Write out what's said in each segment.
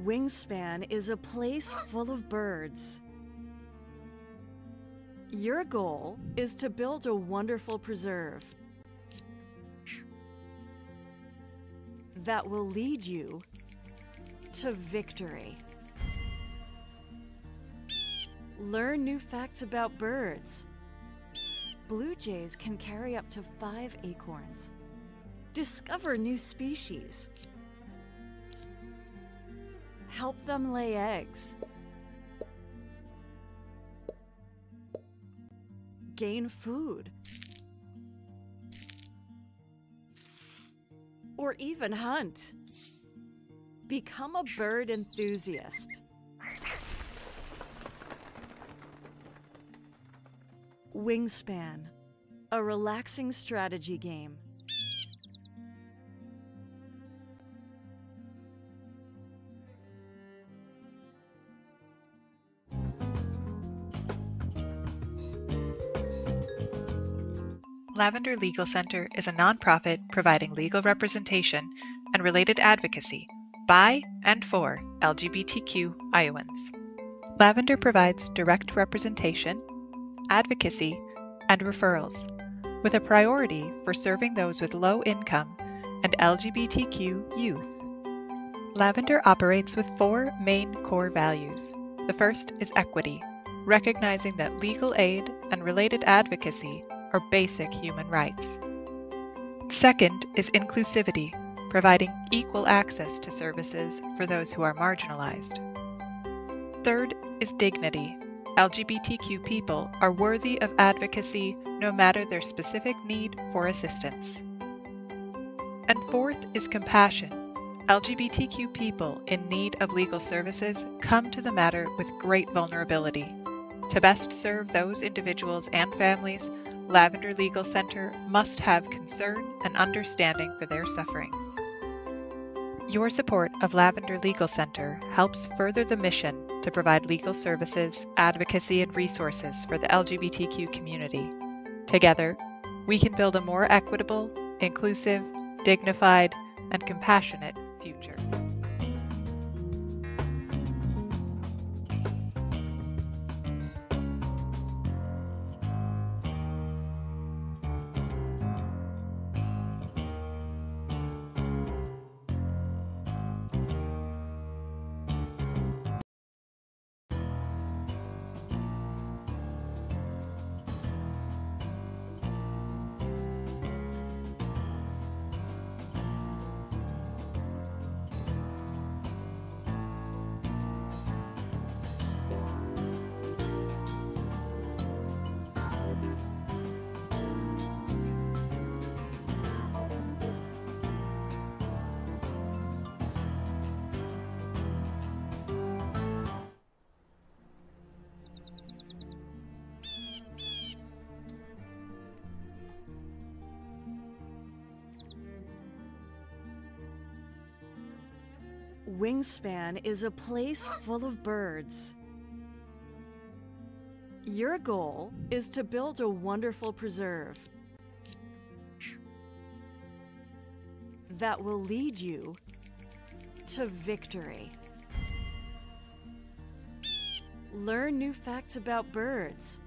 Wingspan is a place full of birds. Your goal is to build a wonderful preserve that will lead you to victory. Learn new facts about birds. Blue jays can carry up to 5 acorns. Discover new species. Help them lay eggs. Gain food. Or even hunt. Become a bird enthusiast. Wingspan, a relaxing strategy game. Lavender Legal Center is a nonprofit providing legal representation and related advocacy by and for LGBTQ Iowans. Lavender provides direct representation, advocacy, and referrals, with a priority for serving those with low income and LGBTQ youth. Lavender operates with 4 main core values. The first is equity, recognizing that legal aid and related advocacy are basic human rights. Second is inclusivity, providing equal access to services for those who are marginalized. Third is dignity. LGBTQ people are worthy of advocacy no matter their specific need for assistance. And fourth is compassion. LGBTQ people in need of legal services come to the matter with great vulnerability. To best serve those individuals and families, Lavender Legal Center must have concern and understanding for their sufferings. Your support of Lavender Legal Center helps further the mission to provide legal services, advocacy, and resources for the LGBTQ community. Together, we can build a more equitable, inclusive, dignified, and compassionate future. Wingspan is a place full of birds. Your goal is to build a wonderful preserve that will lead you to victory. Learn new facts about birds.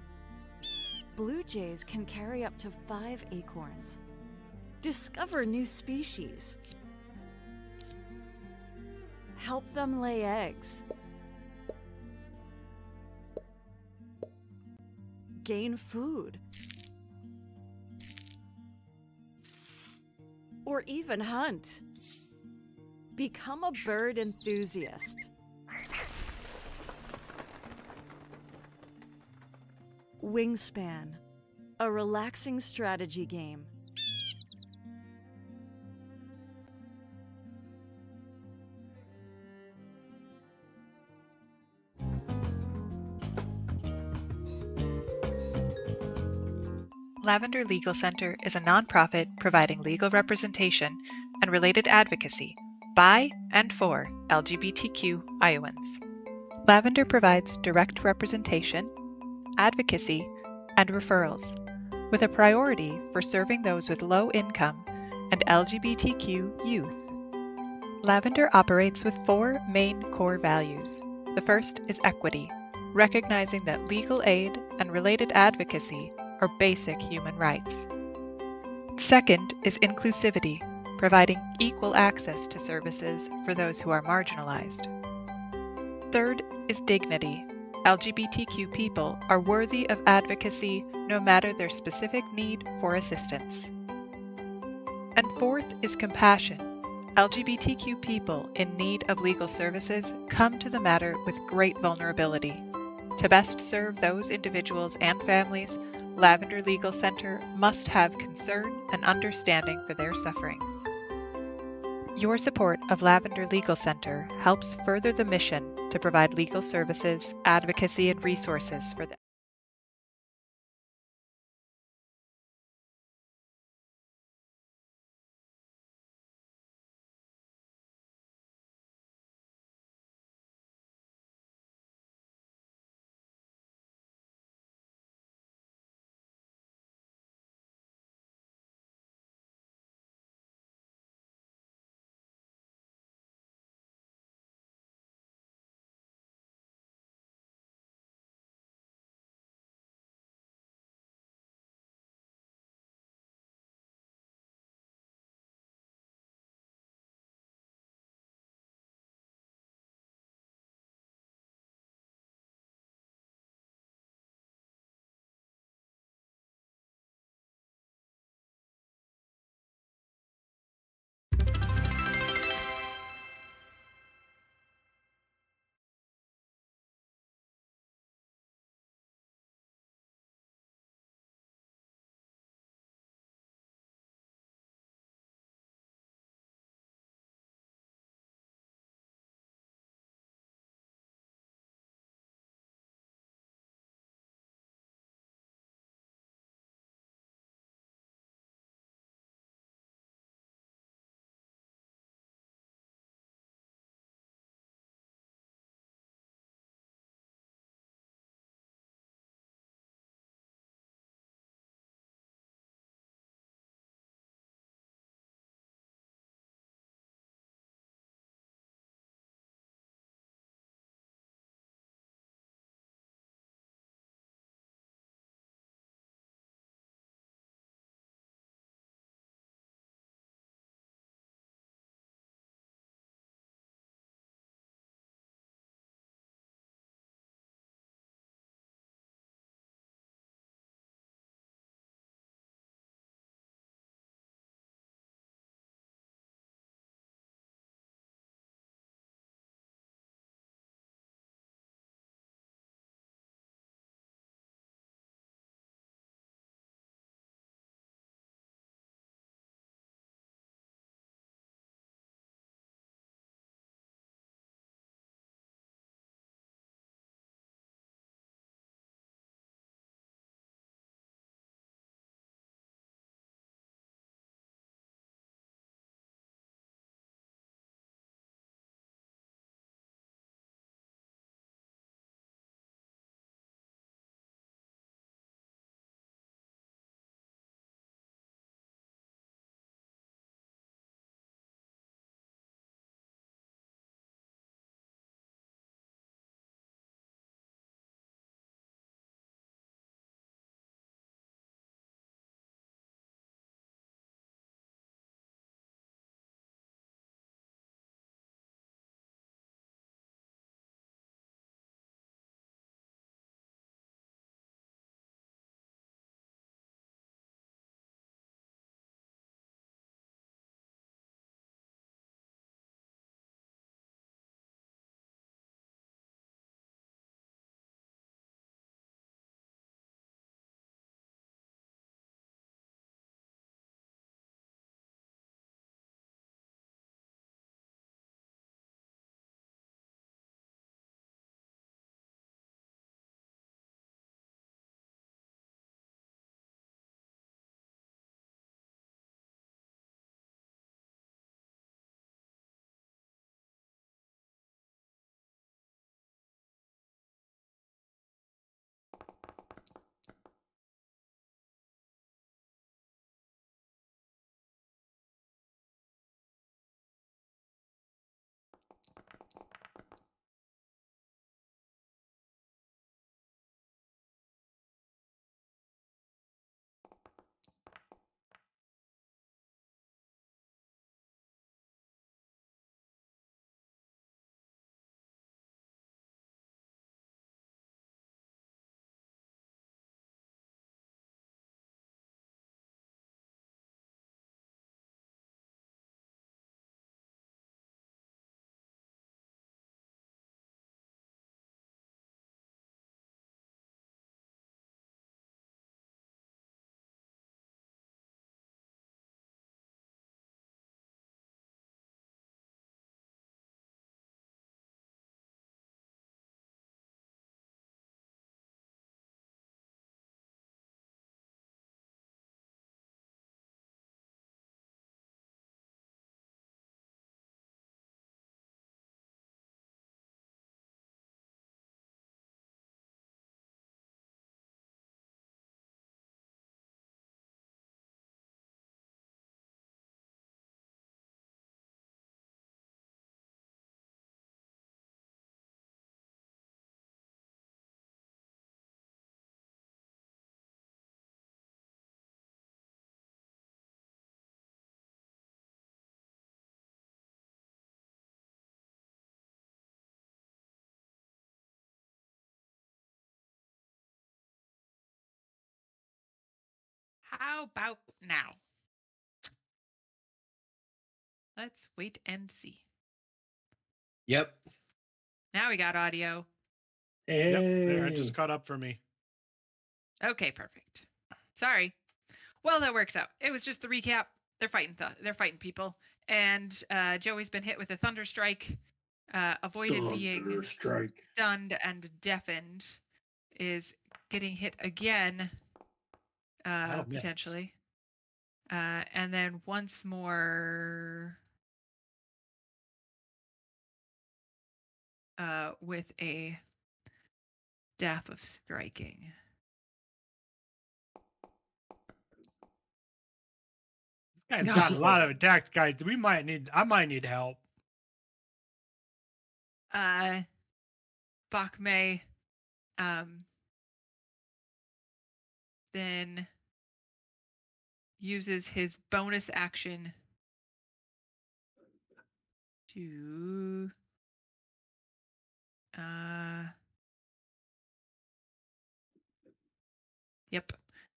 Blue jays can carry up to 5 acorns. Discover new species. Help them lay eggs. Gain food. Or even hunt. Become a bird enthusiast. Wingspan, a relaxing strategy game. Lavender Legal Center is a nonprofit providing legal representation and related advocacy by and for LGBTQ Iowans. Lavender provides direct representation, advocacy, and referrals, with a priority for serving those with low income and LGBTQ youth. Lavender operates with four main core values. The first is equity, recognizing that legal aid and related advocacy are basic human rights. Second is inclusivity, providing equal access to services for those who are marginalized. Third is dignity. LGBTQ people are worthy of advocacy no matter their specific need for assistance. And fourth is compassion. LGBTQ people in need of legal services come to the matter with great vulnerability. To best serve those individuals and families, Lavender Legal Center must have concern and understanding for their sufferings. Your support of Lavender Legal Center helps further the mission to provide legal services, advocacy, and resources for the How about now? Let's wait and see. Yep. Now we got audio. Hey. Yep, there, it just caught up for me. Okay, perfect. Sorry. Well, that works out. It was just the recap. They're fighting. They're fighting people, and Joey's been hit with a thunder strike. Avoided being Strike. stunned and deafened. Is getting hit again, That'll miss. potentially. And then once more with a staff of striking. This guy's got a lot of attacks, guys. I might need help. Bakme then uses his bonus action to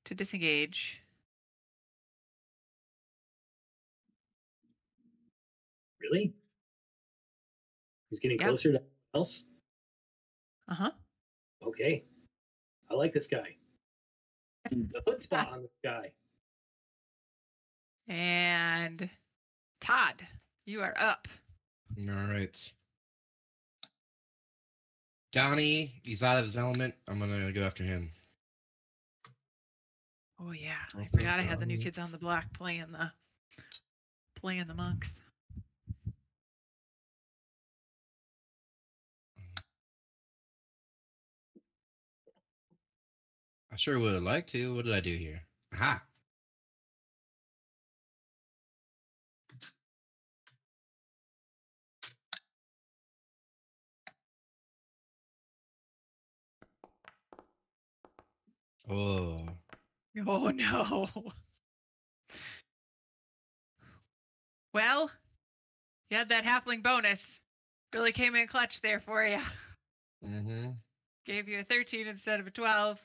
to disengage. Really? He's getting closer to else? Uh-huh. Okay. I like this guy. The hood spot on this guy. And Todd, you are up. All right. Donnie, he's out of his element. I'm gonna go after him. Oh yeah, I forgot I had the new kids on the block playing the monks. I sure would have liked to. What did I do here? Aha. Oh. Oh no. Well, you had that halfling bonus. Really came in clutch there for you. Mm-hmm. Gave you a 13 instead of a 12.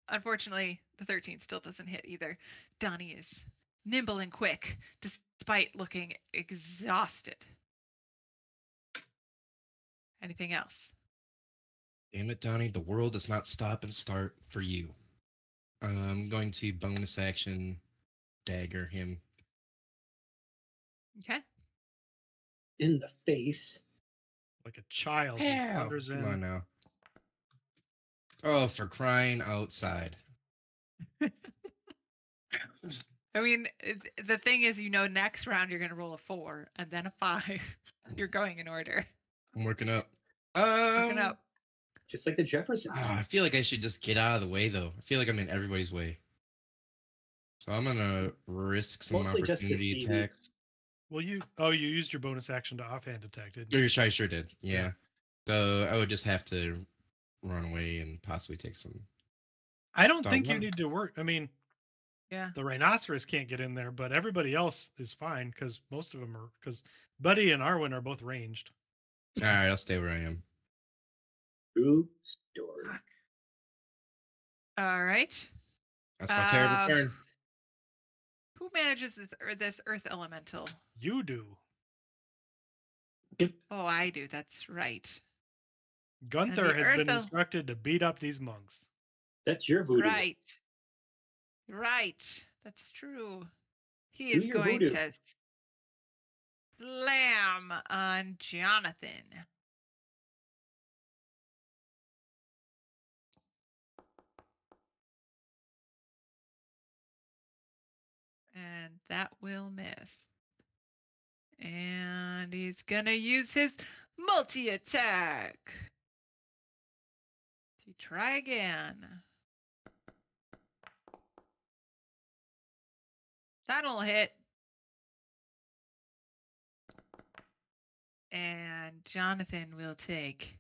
Unfortunately, the 13 still doesn't hit either. Donnie is nimble and quick, despite looking exhausted. Anything else? Damn it, Donnie. The world does not stop and start for you. I'm going to bonus action dagger him. Okay. In the face. Like a child. He Hell, thunders come in. on now. Oh, for crying outside. I mean, the thing is, next round you're going to roll a 4 and then a 5. You're going in order. I'm working up. Working up. Just like the Jeffersons. I feel like I should just get out of the way, though. I feel like I'm in everybody's way. So I'm going to risk some Mostly just 'cause opportunity Stevie- attacks. Well, you used your bonus action to offhand attack, didn't you? I sure did, yeah. So I would just have to run away and possibly take some. I don't Don't think you know. need to work. I mean, Yeah. the rhinoceros can't get in there, but everybody else is fine because most of them are. Because Buddy and Arwen are both ranged. All right, I'll stay where I am. True story. All right. That's my terrible turn. Who manages this earth elemental? You do. Oh, I do. That's right. Gunther has been Earth instructed to beat up these monks. That's your voodoo. Right. Right. That's true. He Do is your going voodoo. to slam on Jonathan. And that will miss. And he's going to use his multi-attack to try again. That'll hit. And Jonathan will take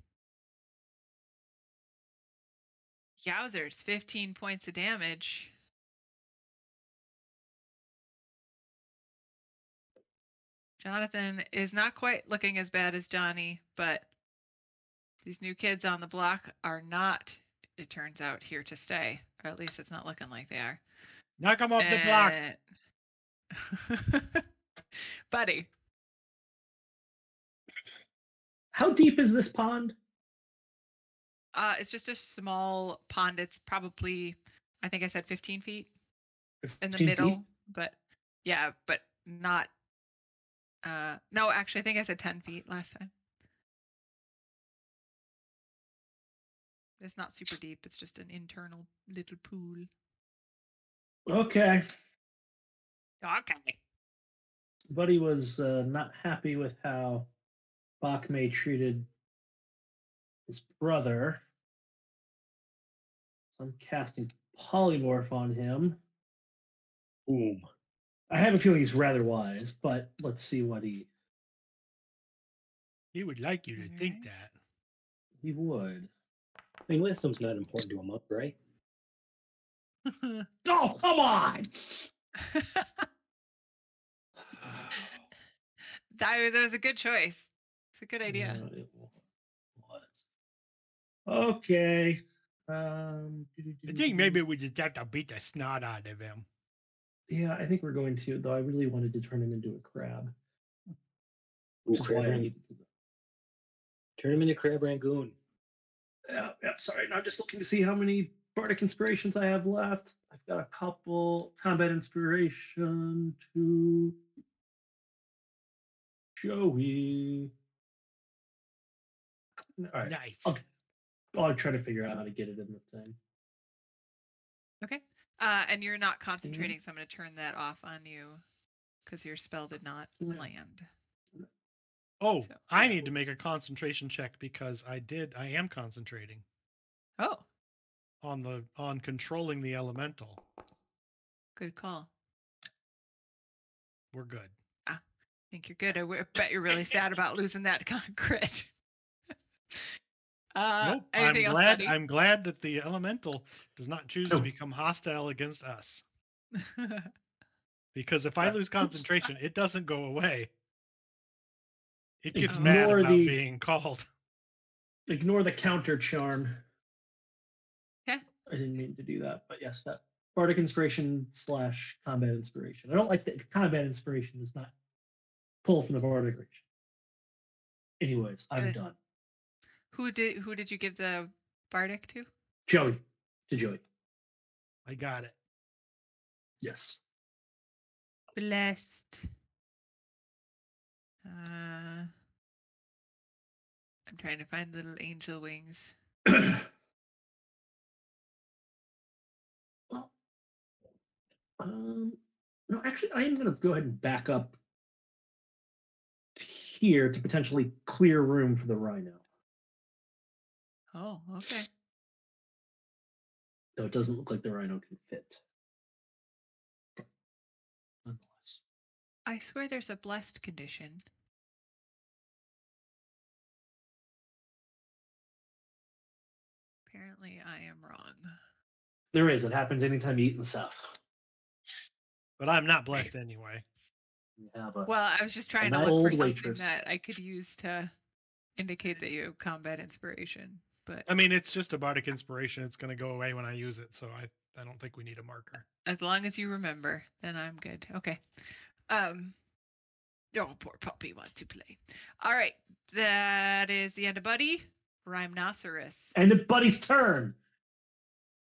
Yowzers, 15 points of damage. Jonathan is not quite looking as bad as Johnny, but these new kids on the block are not it turns out, here to stay. Or at least it's not looking like they are. Knock him off the block. Buddy. How deep is this pond? It's just a small pond. It's probably, I think I said 15 feet in the 15 middle, feet? but yeah, but not. No, actually, I think I said 10 feet last time. It's not super deep. It's just an internal little pool. Okay. Okay. Buddy was not happy with how Bakme treated his brother. So I'm casting polymorph on him. Boom. I have a feeling he's rather wise, but let's see what he He would like you to think would. I mean, wisdom's not important to a monk, right? that. Oh, come on! That was a good choice. It's a good idea. No, it was. Okay. I think maybe we just have to beat the snot out of him. Yeah, I think we're going to, though I really wanted to turn him into a crab. Ooh, Which is why I crab needed to. Turn him into Crab Rangoon. Yeah, sorry. I'm just looking to see how many bardic inspirations I have left. I've got a couple. Combat inspiration to Joey. All right. Nice. I'll try to figure out how to get it in the thing. Okay. And you're not concentrating, so I'm going to turn that off on you because your spell did not land. Oh, So- I need to make a concentration check because I am concentrating Oh, on controlling the elemental. good call. We're good. I think you're good. Bet you're really sad about losing that crit. Nope. Anything else, buddy? I'm glad that the elemental does not choose to become hostile against us. Because if I lose concentration, it doesn't go away. It gets mad about being called. Ignore the counter charm. Okay. I didn't mean to do that, but yes, that bardic inspiration / combat inspiration. I don't like that combat inspiration does not pull from the bardic inspiration. Anyways, I'm Good. done. Who did you give the bardic to? Joey. To Joey. I got it. Yes. Blessed. I'm trying to find little angel wings. Well, no, actually, I am going to go ahead and back up here to potentially clear room for the rhino. Oh, okay. So it doesn't look like the rhino can fit. Nonetheless. I swear there's a blessed condition. Apparently, I am wrong. There is. It happens anytime you eat in the south. But I'm not blessed anyway. Well, I was just trying to look for something that I could use to indicate that you have combat inspiration. But I mean, it's just a bardic inspiration. It's going to go away when I use it, so I don't think we need a marker. As long as you remember, then I'm good. Okay. Oh, poor puppy wants to play. All right, that is the end of Buddy. Rhinoceros. End of Buddy's turn.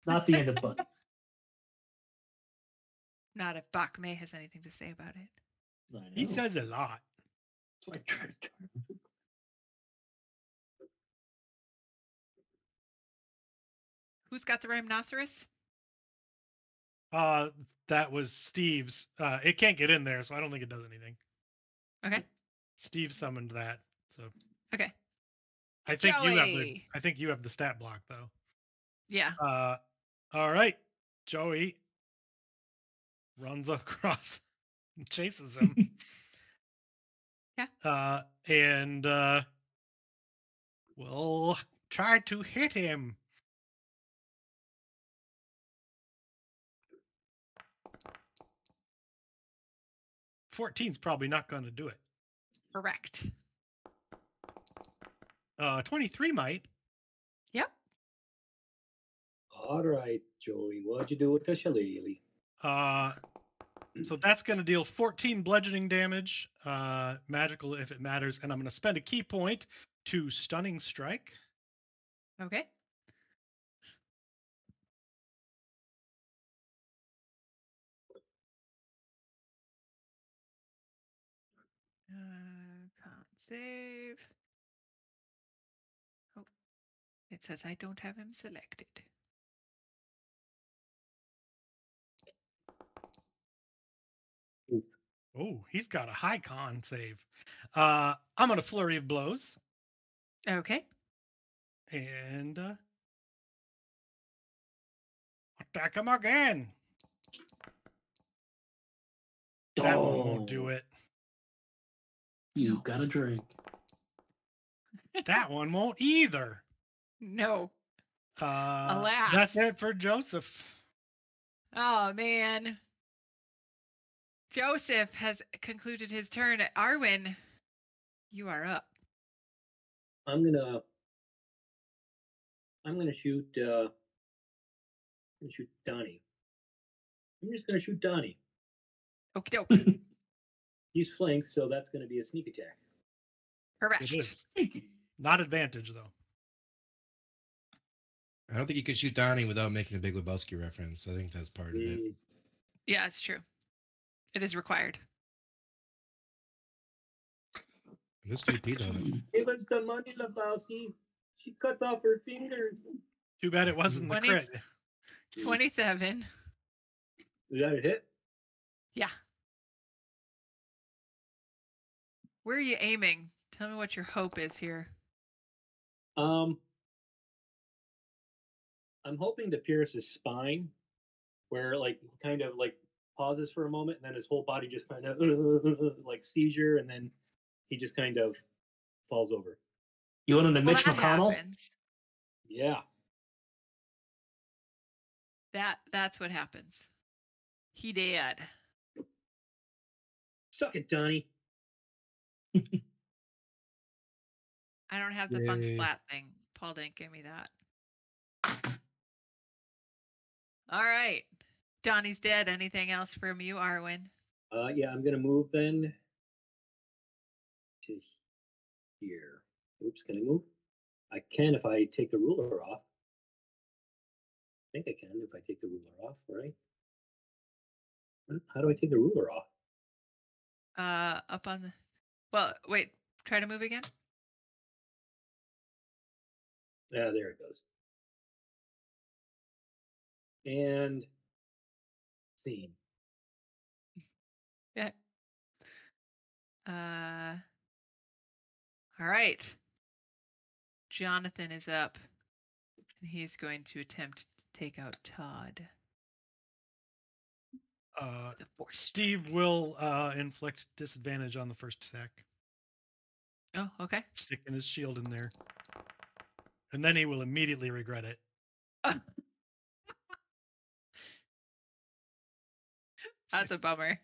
Not the end of Buddy. Not if Bakme has anything to say about it. He says a lot. So I try to turn. Who's got the rhinoceros? That was Steve's. It can't get in there, so I don't think it does anything. Okay. Steve summoned that, so. Okay. I think you have the stat block though. Yeah. All right. Joey runs across and chases him. Yeah. And we'll try to hit him. $14's probably not going to do it. Correct. 23 might. Yep. All right, Joey. What'd you do with the shillelagh? So that's going to deal 14 bludgeoning damage, magical if it matters, and I'm going to spend a key point to stunning strike. Okay. Can't save. Oh, it says I don't have him selected. Oh, he's got a high con save. I'm going to flurry of blows Okay. and attack him again. That one won't do it. You got a drink. That one won't either. No. Alas. That's it for Joseph. Oh, man. Joseph has concluded his turn. Arwen, you are up. I'm gonna shoot. Shoot Donnie. I'm just gonna shoot Donnie. Okie doke. He's flanked, so that's gonna be a sneak attack. Correct. It is. Not advantage, though. I don't think you could shoot Donnie without making a Big Lebowski reference. I think that's part of it. Yeah, it's true. It is required. This TP doesn't. Give us the money, Lebowski. She cut off her fingers. Too bad it wasn't the 20 crit. 27. Is that a hit? Yeah. Where are you aiming? Tell me what your hope is here. I'm hoping to pierce his spine, where like he kind of like pauses for a moment, and then his whole body just kind of like seizure, and then he just kind of falls over. You want him to Mitch that McConnell? happens. Yeah. That's what happens. He did. Suck it, Donnie. I don't have the fun Yay. splat thing. Paul didn't give me that. All right. Donnie's dead. Anything else from you, Arwen? Yeah, I'm gonna move then to here. Oops, can I move? I can if I take the ruler off. I think I can if I take the ruler off, right? How do I take the ruler off? Up on the... Well, wait. Try to move again. Yeah, there it goes. And scene. Yeah. All right. Jonathan is up. And he's going to attempt to take out Todd. Steve will inflict disadvantage on the first attack. Oh, okay. Sticking his shield in there. And then he will immediately regret it. That's a bummer.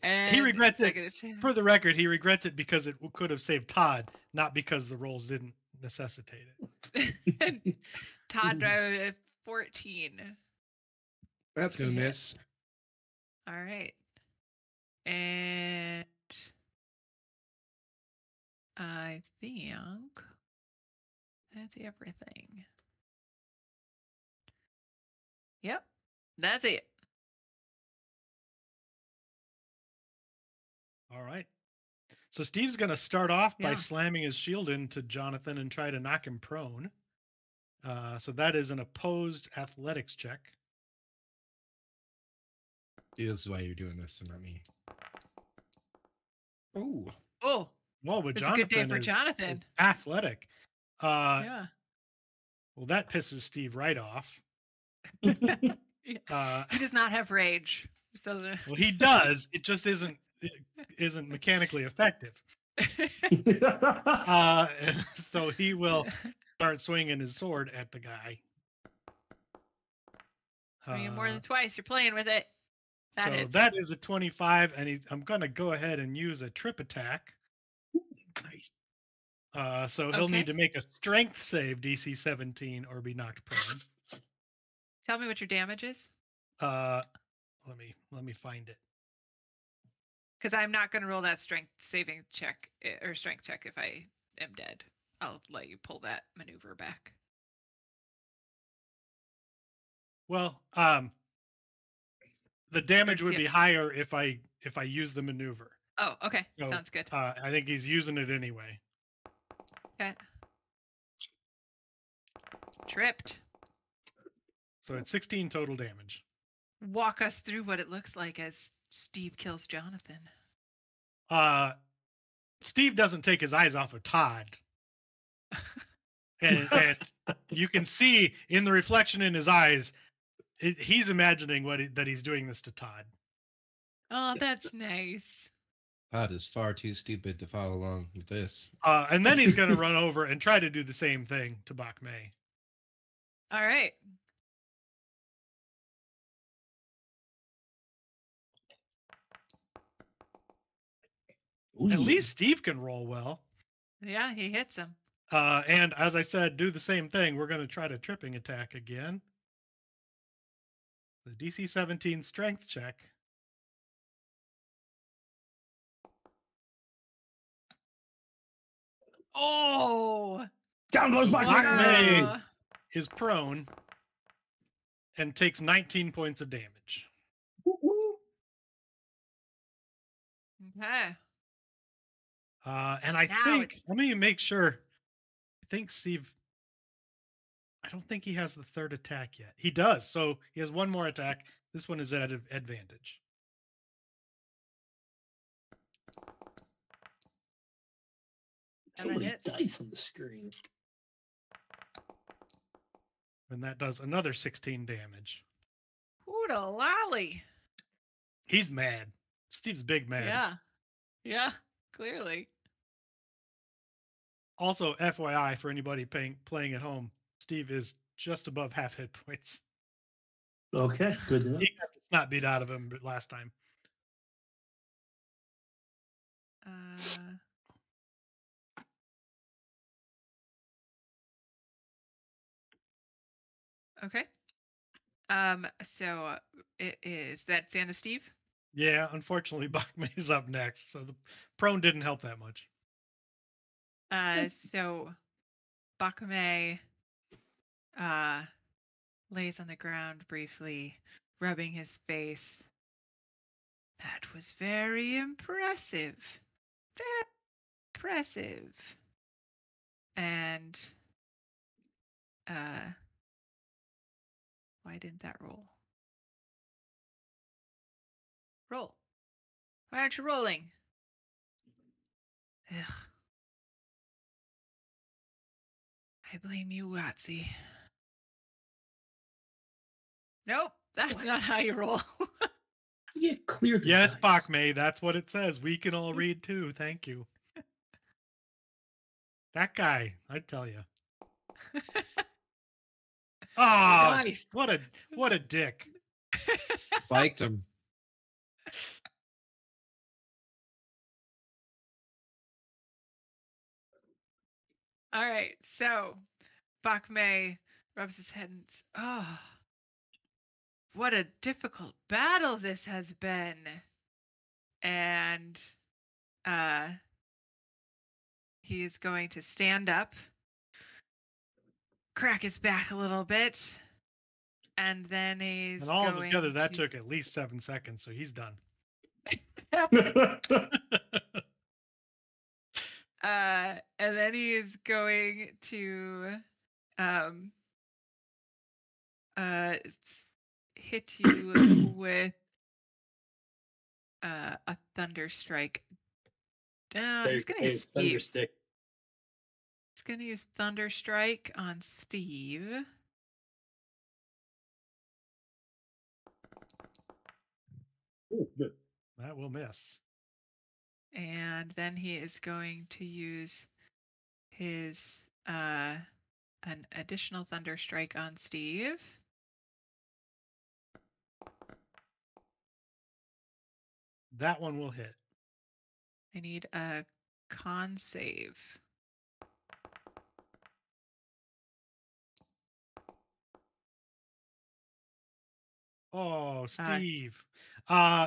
And he regrets it. second... For the record, he regrets it because it could have saved Todd, not because the rolls didn't necessitate it. Todd drove at 14. That's gonna miss. All right. And I think that's everything. Yep, that's it. All right. So Steve's going to start off by Yeah. slamming his shield into Jonathan and try to knock him prone. So that is an opposed athletics check. This is why you're doing this and not me. Oh. Oh, Whoa, but it's Jonathan a good day for is Jonathan. athletic. Yeah. Well, that pisses Steve right off. He does not have rage. So well, he does. It just isn't mechanically effective. So he will start swinging his sword at the guy. more than twice. You're playing with it. That is a 25, and I'm going to go ahead and use a trip attack. Nice. So he'll Okay. need to make a strength save, DC 17, or be knocked prone. Tell me what your damage is, Let me find it. because I'm not going to roll that strength saving check or strength check if I am dead. I'll let you pull that maneuver back. Well, the damage would Courtesy be higher if I use the maneuver. Oh, okay. So, Sounds good. I think he's using it anyway. Okay. Tripped. So it's 16 total damage. Walk us through what it looks like as Steve kills Jonathan. Steve doesn't take his eyes off of Todd, and you can see in the reflection in his eyes, he's imagining that he's doing this to Todd. Oh, that's nice. Todd is far too stupid to follow along with this. And then he's going to run over and try to do the same thing to Bak Mei. All right. At least Steve can roll well. Yeah, he hits him. And as I said, do the same thing. We're going to try to tripping attack again. The DC 17 strength check. Oh! Down goes my Bak Mei Wow. is prone and takes 19 points of damage. Okay. And I Now think, let me make sure. I think Steve, I don't think he has the third attack yet. He does. So he has one more attack. This one is at advantage. And a Those hit. dice on the screen. And that does another 16 damage. Ooh, lolly. He's mad. Steve's big mad. Yeah. Yeah, clearly. Also, FYI, for anybody playing at home, Steve is just above half hit points. Okay, good to know. He got the snot beat out of him last time. Okay. So it is that's the end of Steve? Yeah, unfortunately, Bak Mei's up next, so the prone didn't help that much. So Bak Mei lays on the ground briefly, rubbing his face. That was very impressive. Very impressive. And why didn't that roll? Roll. Why aren't you rolling? Ugh. I blame you, Watsy. Nope, that's not how you roll. You cleared the Yes, dice. Bak Mei, that's what it says. We can all read too. Thank you. That guy, I tell you. Oh, Nice. what a dick. Spiked him. All right, so Bak Mei rubs his head and oh, what a difficult battle this has been. And he is going to stand up, crack his back a little bit, and then he's And all going together, that to... took at least 7 seconds, so he's done. And then he is going to hit you with a thunder strike. He's gonna hit Thunder Steve. stick. He's gonna use thunder strike on Steve. Ooh, good. That will miss. And then he is going to use his an additional thunder strike on Steve. That one will hit. I need a con save. Oh, Steve.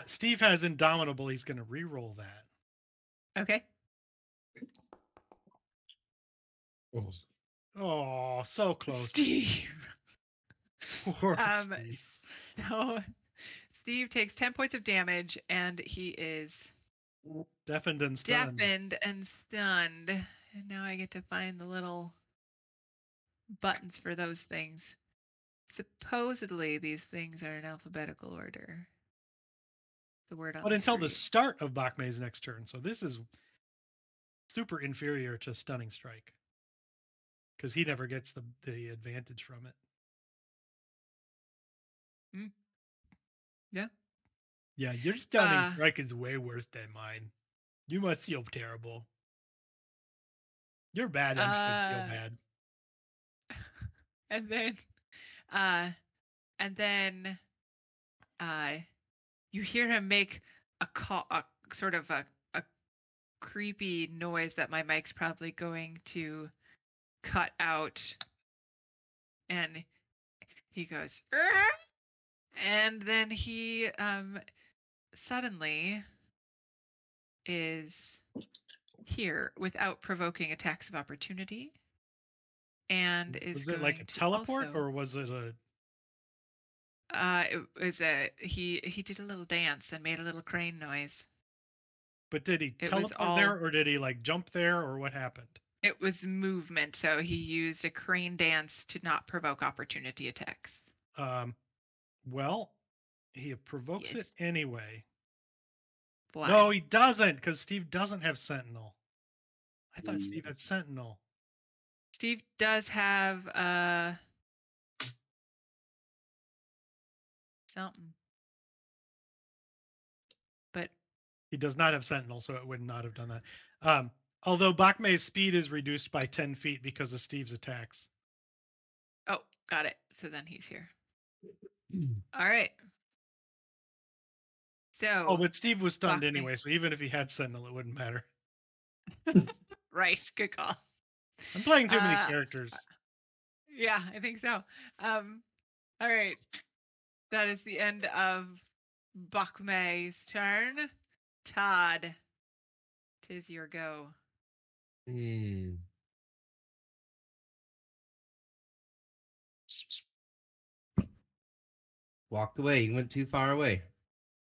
Steve has Indomitable. He's going to re-roll that. Okay. Oh, Oh, so close. Steve. Poor Steve. So Steve takes 10 points of damage, and he is Deafened and stunned. deafened and stunned. And now I get to find the little buttons for those things. Supposedly, these things are in alphabetical order. The word on But the until the screen. start of Bakme's next turn. So this is super inferior to Stunning Strike. Because he never gets the advantage from it. Yeah. Yeah, your Stunning Strike is way worse than mine. You must feel terrible. You're bad and should feel bad. And then you hear him make a sort of a creepy noise that my mic's probably going to cut out, and he goes, "Arr!" And then he suddenly is here without provoking attacks of opportunity, and is Was going it like a to teleport also, or was it a it was he did a little dance and made a little crane noise. but did he It was teleport there or did he like jump there or what happened? It was movement, so he used a crane dance to not provoke opportunity attacks. Well, he provokes it Yes. anyway. Why? No, he doesn't, because Steve doesn't have Sentinel. I thought Steve had Sentinel. Steve does have something. But he does not have Sentinel, so it would not have done that. Although Bakme's speed is reduced by 10 feet because of Steve's attacks. Oh, got it. So then he's here. All right. So. Oh, but Steve was stunned Bakme. anyway, so even if he had Sentinel, it wouldn't matter. Right. Good call. I'm playing too many characters. Yeah, I think so. All right. That is the end of Bakme's turn. Todd, 'tis your go. Walked away. You went too far away.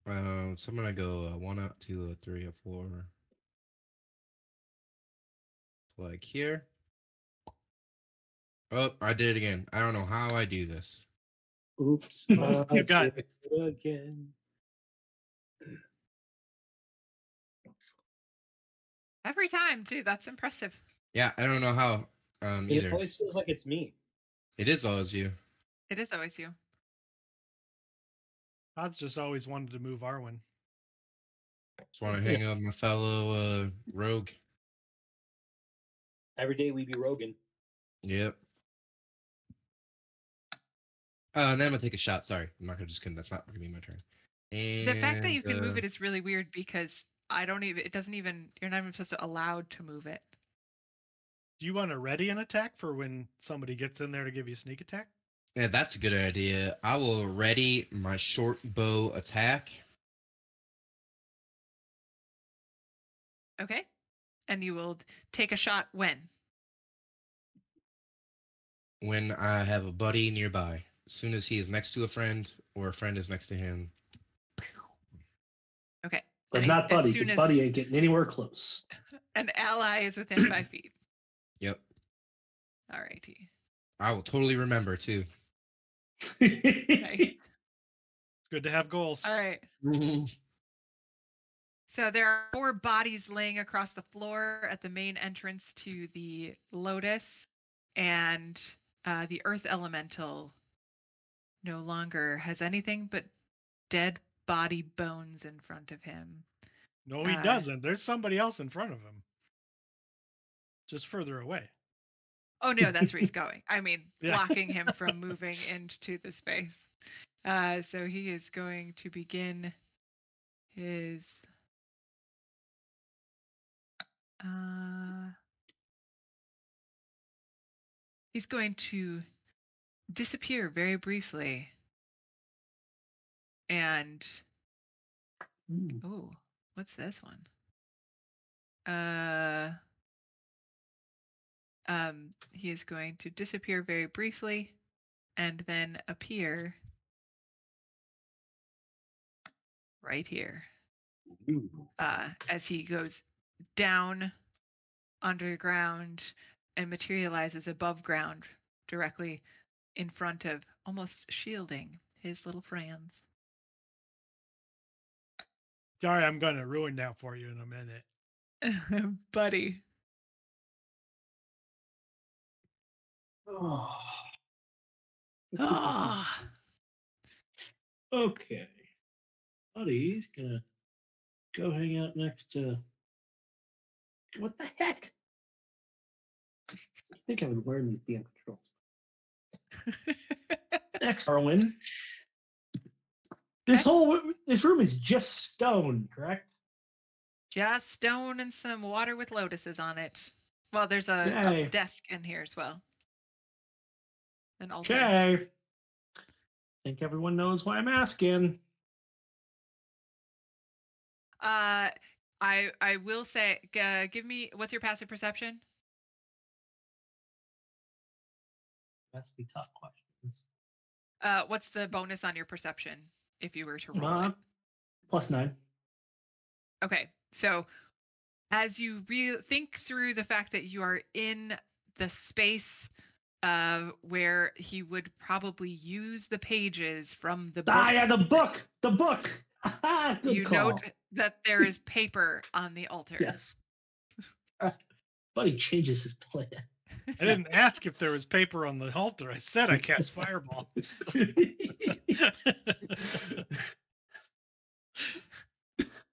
So I'm gonna go 1 up, 2, 3, 4. Like here. Oh, I did it again. I don't know how I do this. Oops. You got it again. Every time, too. That's impressive. Yeah, I don't know how either. It always feels like it's me. It is always you. It is always you. Todd's just always wanted to move Arwen. Just want to hang out with my fellow rogue. Every day we be roguing. Yep. And then I'm gonna take a shot. Sorry, I'm not gonna just kidding. That's not gonna be my turn. And The fact that you can move it is really weird because I don't even. It doesn't even. You're not even supposed to allowed to move it. Do you want to ready an attack for when somebody gets in there to give you a sneak attack? Yeah, that's a good idea. I will ready my short bow attack. Okay. And you will take a shot when? When I have a buddy nearby. As soon as he is next to a friend or a friend is next to him. Okay. But And not as Buddy, soon because as Buddy ain't getting anywhere close. an ally is within 5 feet. Yep. All righty. I will totally remember too. Nice. Good to have goals. All right. So there are 4 bodies laying across the floor at the main entrance to the Lotus, and the Earth Elemental no longer has anything but dead body bones in front of him. No, he doesn't. There's somebody else in front of him. Just further away. Oh, no, that's where he's going. I mean, Yeah. blocking him from moving into the space. So he is going to begin his... he's going to disappear very briefly And Ooh. ooh, what's this one? He is going to disappear very briefly and then appear right here. Ooh. As he goes down underground and materializes above ground directly in front of, almost shielding his little friends. Sorry, I'm going to ruin that for you in a minute. Buddy. Oh. Ah. Okay. Buddy's gonna go hang out next to. What the heck? I think I would learn these damn controls. Next, Arwen. This room is just stone, correct? Just stone and some water with lotuses on it. Well, there's a Okay. desk in here as well. An altar. Okay. I think everyone knows why I'm asking. I will say, give me, what's your passive perception? That's be tough questions. What's the bonus on your perception if you were to roll it? +9. Okay, so as you think through the fact that you are in the space where he would probably use the pages from the book. Ah, yeah, the book! The book! Good you call. note that there is paper on the altar. Yes. Buddy changes his plan. I didn't ask if there was paper on the altar. I said I cast fireball.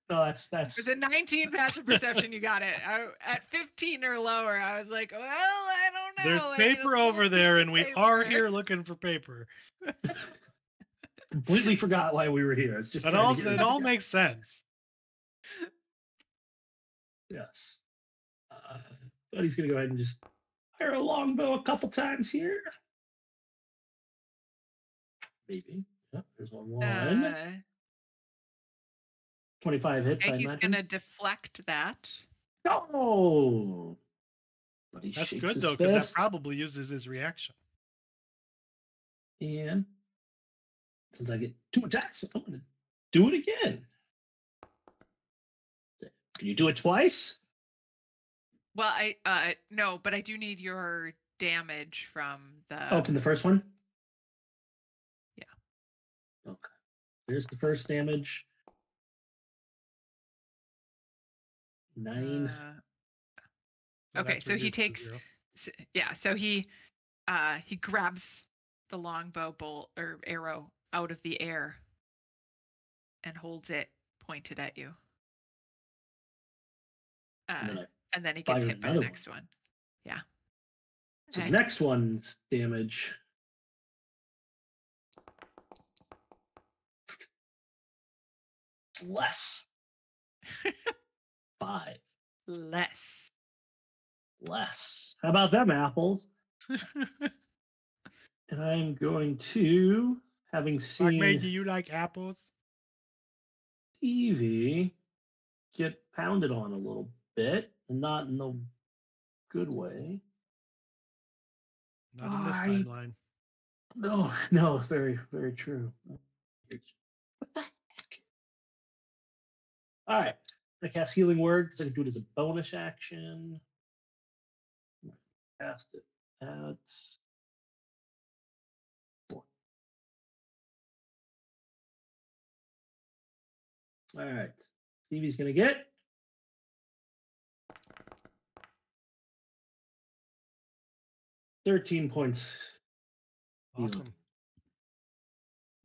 No, that's. With a 19 passive perception, you got it. At 15 or lower, I was like, well, I don't know. There's paper over there, and we are here looking for paper. Completely forgot why we were here. It's just it all makes sense. Yes. Buddy's gonna go ahead and just fire a longbow a couple times here. Maybe. Yep, there's one. 25 hits. Okay, I he's imagine. gonna deflect that. No. Buddy That's shakes good his though, because that fist. probably uses his reaction. And since I get 2 attacks, I'm gonna do it again. Can you do it twice? Well, no, but I do need your damage from the. Open the first one. Yeah. Okay. Here's the first damage. 9. Okay, so he takes. So he grabs the longbow bolt or arrow out of the air and holds it pointed at you. And then he gets hit by the next one. Yeah. So the next one's damage. Less. 5. Less. How about them apples? And I'm going to, having seen Made you like apples? Stevie get pounded on a little bit, and not in the good way. Not in this timeline. No, very, very true. What the heck? All right. I cast Healing Word because I can do it as a bonus action. Cast it at 4. All right. Stevie's going to get 13 points. Awesome.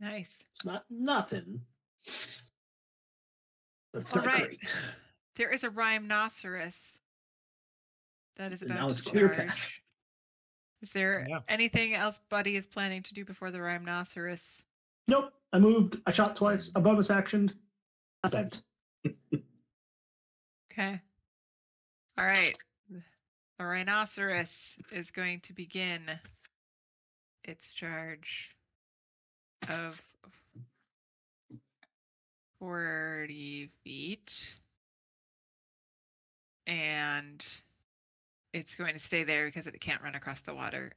Nice. It's not nothing, but it's All not right. great. There is a rhinoceros that is And now about it's to clear charge. path. Is there anything else Buddy is planning to do before the rhinoceros? Nope. I moved. I shot twice. A bonus action. I spent. Okay. All right. The rhinoceros is going to begin its charge of 40 feet. And it's going to stay there because it can't run across the water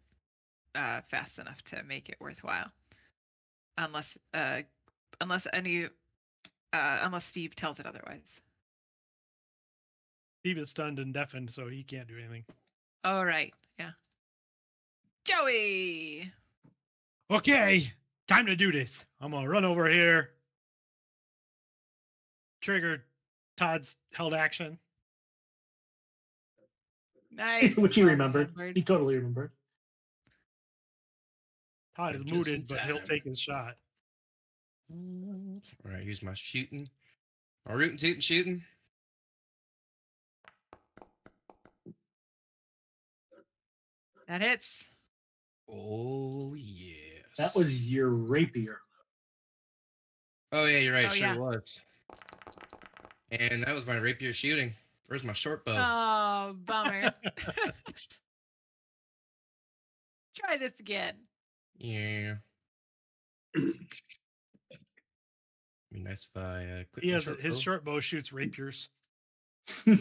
fast enough to make it worthwhile. Unless Steve tells it otherwise. Steve is stunned and deafened, so he can't do anything. Oh, right. Yeah. Joey! Okay, time to do this. I'm gonna run over here. Trigger Todd's held action. Nice. Which he Well remembered. remembered. He totally remembered. Todd is Just in mooted, but he'll time. take his shot. All right, use my shooting. My rootin' tootin' shooting. That hits. Oh yes. That was your rapier. Oh yeah, you're right. Oh, Sure yeah. was. And that was my rapier shooting. Where's my short bow? Oh, bummer. Try this again. Yeah. Be nice if I quit He my has short his bow. short bow shoots rapiers. Yeah,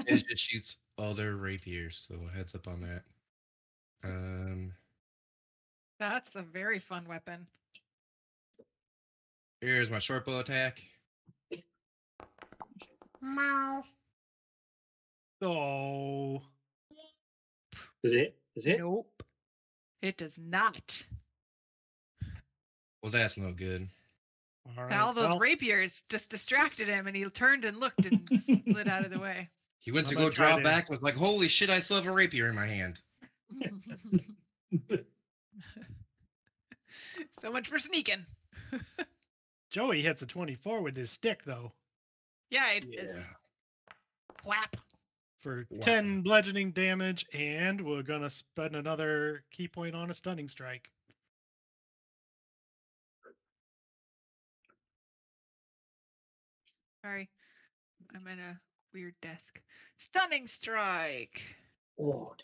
it just shoots all their rapiers, so heads up on that. That's a very fun weapon. Here's my short bow attack. Meow. Oh, Does it hit? Does it hit? Nope. It does not. Well, that's no good. all And right. all those Well, rapiers just distracted him, and he turned and looked and slid out of the way. He went I'm to gonna go try draw to- back, was like, holy shit, I still have a rapier in my hand. So much for sneaking. Joey hits a 24 with his stick, though, Yeah, it is. Whap. for Wow. 10 bludgeoning damage, and we're gonna spend another key point on a stunning strike. Sorry. I'm at a weird desk. Stunning strike. Oh,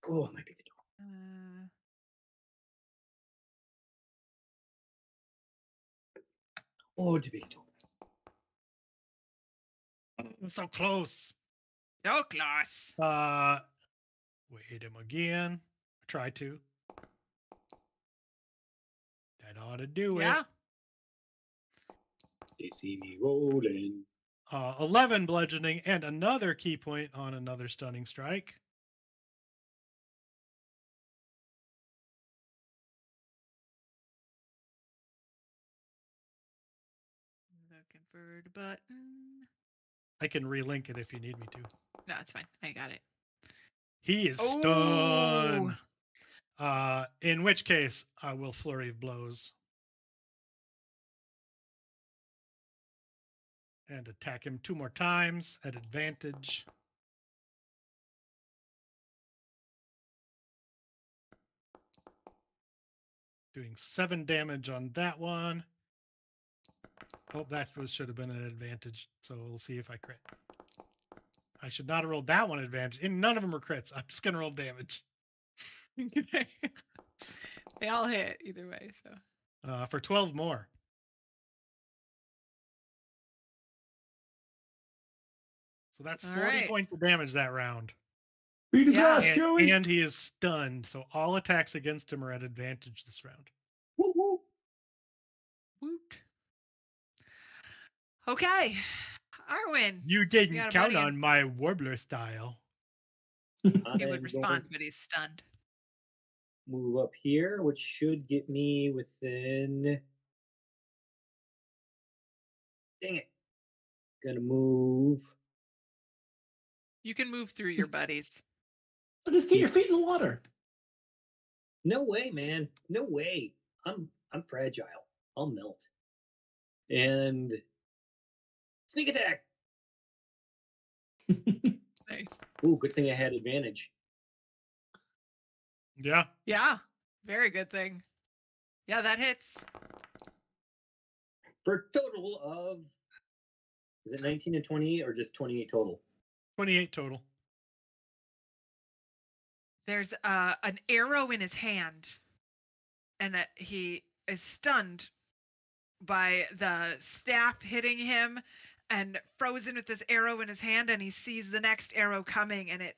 oh, my big dog. Oh, the big dog. So close. So close. We hit him again. Try to. That ought to do Yeah. it. They see me rolling. 11 bludgeoning and another key point on another stunning strike. Looking for the button. I can relink it if you need me to. No, it's fine. I got it. He is Oh. stunned. In which case, I will flurry of blows. And attack him 2 more times at advantage. Doing 7 damage on that one. Oh, that should have been an advantage. So we'll see if I crit. I should not have rolled that one advantage. And none of them are crits. I'm just gonna roll damage. They all hit either way, so. For 12 more. So that's All 40 right. points of damage that round. Beat his Yeah. ass, Joey. And he is stunned. So all attacks against him are at advantage this round. Woo woo. Woot. Okay. Arwen. You got didn't a count buddy in- on my Warbler style. He I'm would going respond, to but he's stunned. move up here, which should get me within. Dang it. Gonna move. You can move through your buddies. So just get your feet in the water. No way, man. No way. I'm fragile. I'll melt. And sneak attack. Nice. Ooh, good thing I had advantage. Yeah. Yeah. Very good thing. Yeah, that hits. For a total of, is it 19 and 28 or just 28 total? 28 total. There's an arrow in his hand, and he is stunned by the staff hitting him and frozen with this arrow in his hand, and he sees the next arrow coming and it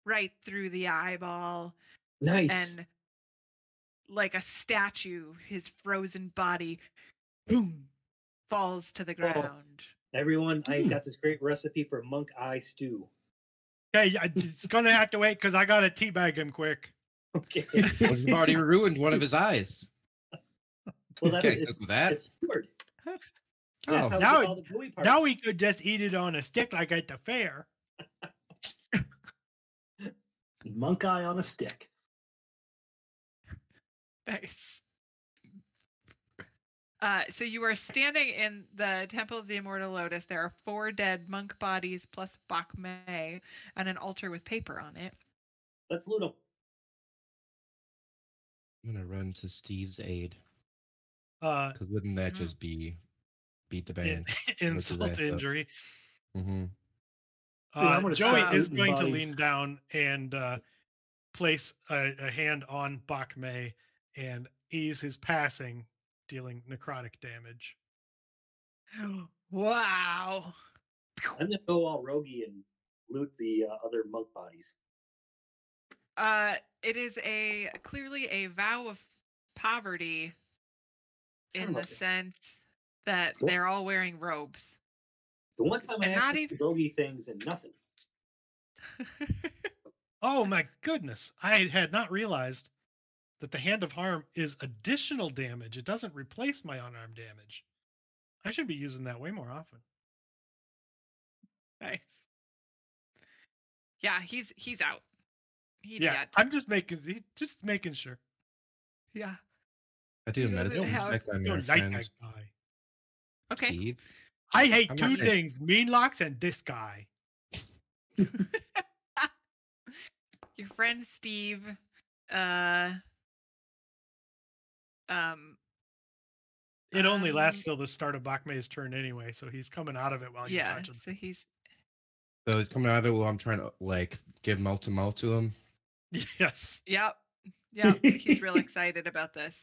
right through the eyeball, Nice. and like a statue, his frozen body boom falls to the ground. Everyone, I got this great recipe for monk eye stew. Okay, it's gonna have to wait because I gotta teabag him quick. Okay. Well, you've already ruined one of his eyes. Well, that's Okay, with that. it's skewered. Oh, That's how we now get all the gooey parts. Now we could just eat it on a stick like at the fair. Monk eye on a stick. Nice. So you are standing in the Temple of the Immortal Lotus. There are 4 dead monk bodies plus Bak Mei and an altar with paper on it. Let's loot them. I'm gonna run to Steve's aid. Because wouldn't that just be beat the band? insult to injury. Mm-hmm. Joey start is looting going to bodies. lean down and place a hand on Bak Mei and ease his passing, dealing necrotic damage. Wow. I'm gonna go all roguey and loot the other monk bodies. It is clearly a vow of poverty in the sense that they're all wearing robes. The one time I And not actually did roguey things and nothing. Oh my goodness! I had not realized that the Hand of Harm is additional damage. It doesn't replace my unarmed damage. I should be using that way more often. Nice. Yeah, he's out. Yeah, I'm just making sure. Yeah. I do He doesn't medical have- check on You my don't like friend that guy. Okay. Steve. I hate I'm 2 not gonna- things: mean locks and this guy. Your friend Steve, It only lasts till the start of Bak Mei's turn anyway, so he's coming out of it while you're touching. so he's So he's coming out of it while I'm trying to give multi to him. Yes. Yep. He's real excited about this.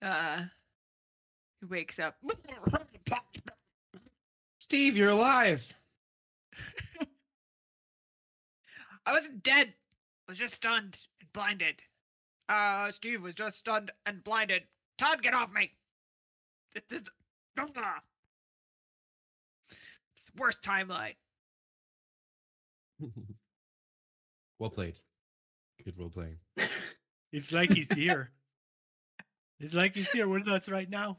He wakes up. Steve, you're alive. I wasn't dead. I was just stunned and blinded. Steve was just stunned and blinded. Todd, get off me! This is it's the worst timeline. Well played. Good role playing. It's like he's here. It's like he's here with us right now.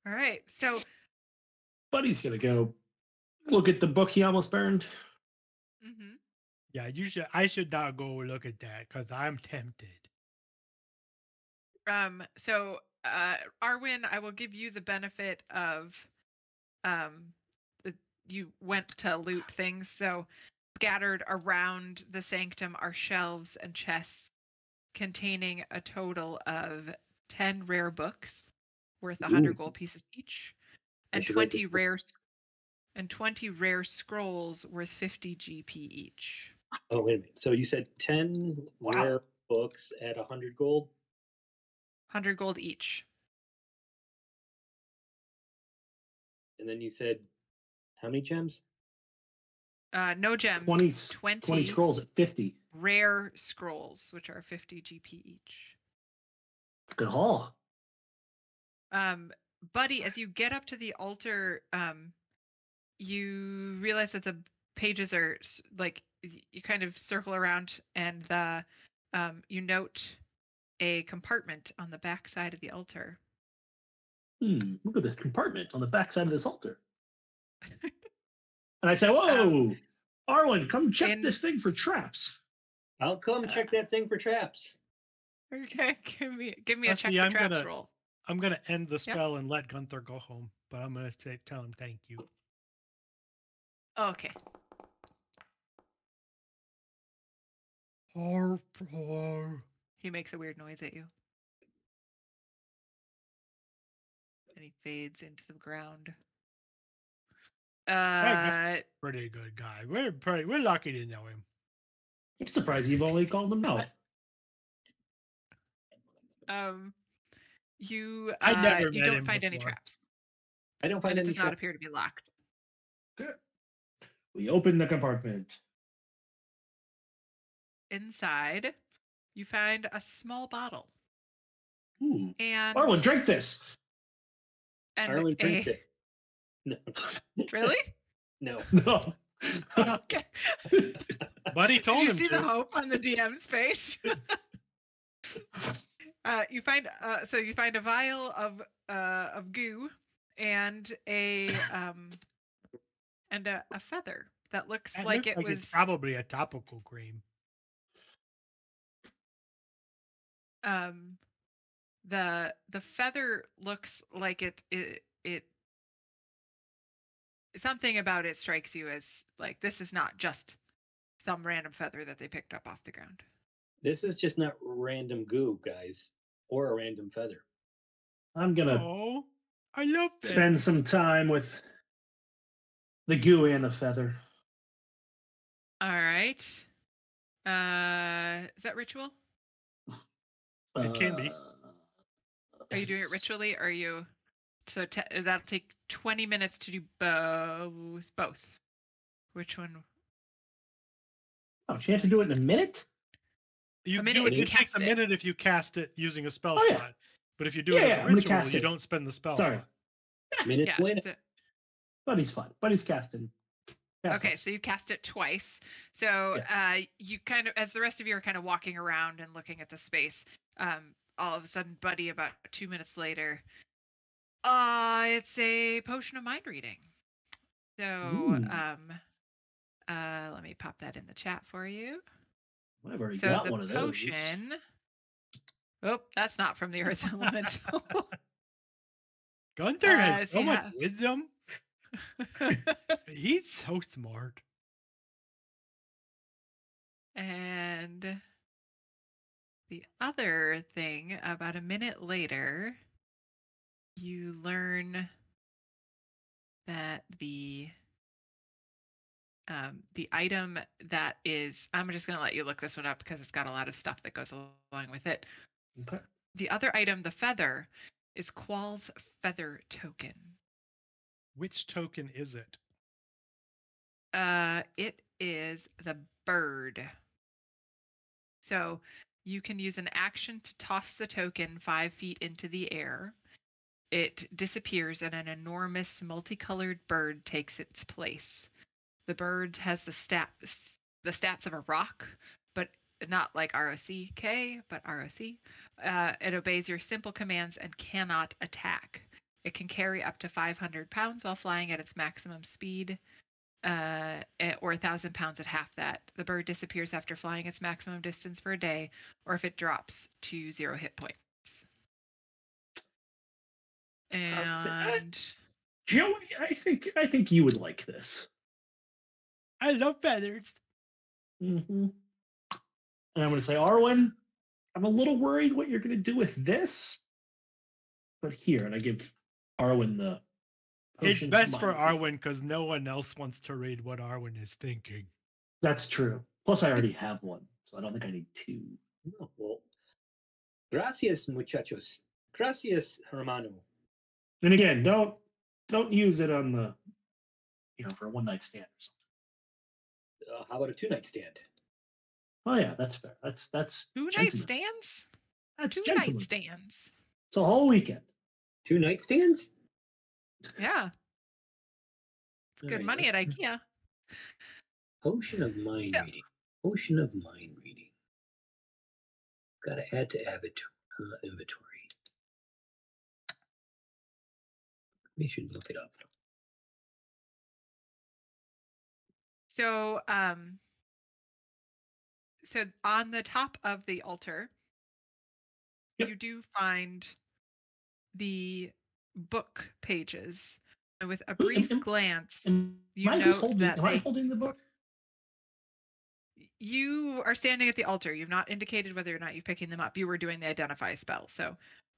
All right, so Buddy's gonna go look at the book he almost burned. Yeah, I should not go look at that because I'm tempted. So Arwen, I will give you the benefit of you went to loot things, so scattered around the sanctum are shelves and chests containing a total of 10 rare books worth 100 gold pieces each, and 20 rare scrolls worth 50 GP each. Oh, wait a minute. So you said 10 rare books at 100 gold? 100 gold each. And then you said how many gems? No gems. 20 scrolls at 50. Rare scrolls, which are 50 GP each. Good haul. Buddy, as you get up to the altar, you realize that the pages are like you kind of circle around, and you note a compartment on the back side of the altar. Look at this compartment on the back side of this altar. And I say, whoa, Arwen, come check this thing for traps. I'll come check that thing for traps. Okay, give me a check See, for traps roll. I'm gonna end the spell and let Gunther go home, but I'm gonna tell him thank you. Okay. He makes a weird noise at you. And he fades into the ground. Pretty good guy. We're lucky to know him. I'm surprised you've only called him out. You I never you met don't him find any before. traps, I don't and find it any does not traps. appear to be locked. Good. We open the compartment. Inside, you find a small bottle Ooh. and Arwen, drink this. Arwen, drink a it. No. really? No. No. Okay. Buddy Did told you him see the to. hope on the DM's face? You find you find a vial of goo and a feather that looks That like looks it like was it's probably a topical cream. the feather looks like it something about it strikes you as like this is not just some random feather that they picked up off the ground. This is just not random goo, guys, or a random feather. I'm gonna Oh, I love that. spend some time with the goo and a feather. All right. Is that ritual? It can be. Are you doing it ritually? Or are you? So that'll take 20 minutes to do both. Which one? Oh, she had to do it in a minute? You A minute do it. if you It takes cast a it. minute if you cast it using a spell Oh, yeah. slot. But if you do it as Yeah, a I'm gonna ritual, cast you it. don't spend the spell Sorry. slot. Minute Yeah. win. Buddy's fine. Buddy's casting. Okay, so you cast it twice. So Yes. you kind of, as the rest of you are kind of walking around and looking at the space, all of a sudden, Buddy, about 2 minutes later, it's a potion of mind reading. So Ooh. let me pop that in the chat for you. I've already So got the one of those. potion. Oh, that's not from the Earth Elemental. Gunther has so so you much have- wisdom. He's so smart. And the other thing, about a minute later, you learn that the item that is, I'm just going to let you look this one up because it's got a lot of stuff that goes along with it. Okay. The other item, the feather, is Qual's feather token. Which token is it? It is the bird. So you can use an action to toss the token 5 feet into the air. It disappears and an enormous multicolored bird takes its place. The bird has the stats of a rock, but not like ROCK, but ROC. It obeys your simple commands and cannot attack. It can carry up to 500 pounds while flying at its maximum speed, or 1,000 pounds at half that. The bird disappears after flying its maximum distance for a day, or if it drops to 0 hit points. And Joey, I think you would like this. I love feathers. Mm-hmm. And I'm going to say, Arwen, I'm a little worried what you're going to do with this. But here, and I give Arwen the It's potion best for mind. Arwen because no one else wants to read what Arwen is thinking. That's true. Plus, I already have one, so I don't think I need two. Oh, well, gracias, muchachos. Gracias, hermano. And again, don't use it on the, for a one night stand or something. How about a 2-night stand? Oh yeah, that's fair. That's 2 night gentleman. stands? That's 2 gentleman. night stands. It's a whole weekend. 2-night stands? Yeah. It's good money at IKEA. Potion of mind reading. Potion of mind reading. Got to add to inventory. We should look it up. So, so on the top of the altar, Yep. you do find the book pages. And with a brief glance, you note that am I holding the book? you are standing at the altar. You've not indicated whether or not you're picking them up. You were doing the identify spell, so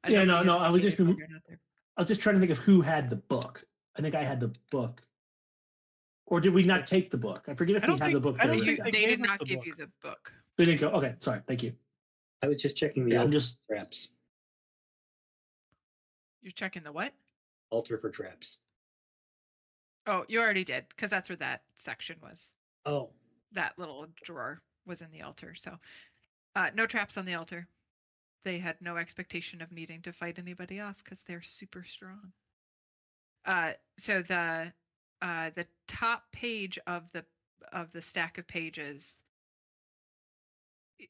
Yeah, no, nobody has I was just indicated whether or not they're- I was just trying to think of who had the book. I think I had the book. Or did we not take the book? I forget if I we don't had the think- book. I don't there. think they gave did us not the give book. you the book. They didn't go. Okay, sorry. Thank you. I was just checking the Yeah, I'm open just straps. You're checking the what? Altar for traps. Oh, you already did, because that's where that section was. Oh. That little drawer was in the altar. So no traps on the altar. They had no expectation of needing to fight anybody off because they're super strong. So the top page of the stack of pages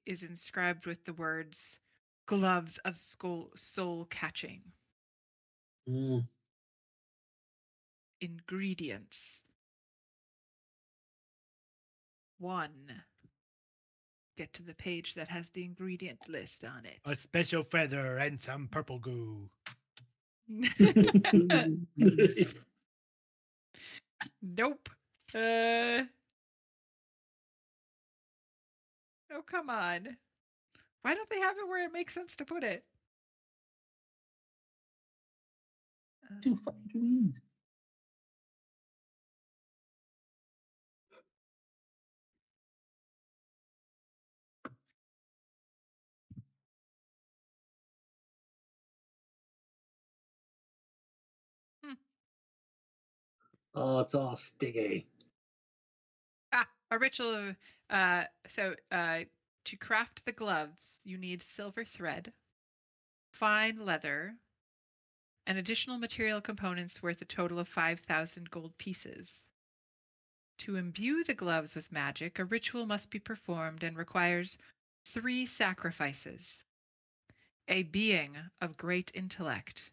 is inscribed with the words "Gloves of Soul Catching." Mm. Ingredients. 1. Get to the page that has the ingredient list on it. A special feather and some purple goo. Nope. Oh, come on. Why don't they have it where it makes sense to put it? Too fucking easy. Oh, it's all sticky. A ritual. So to craft the gloves, you need silver thread, fine leather, and additional material components worth a total of 5,000 gold pieces. To imbue the gloves with magic, a ritual must be performed and requires 3 sacrifices. A being of great intellect,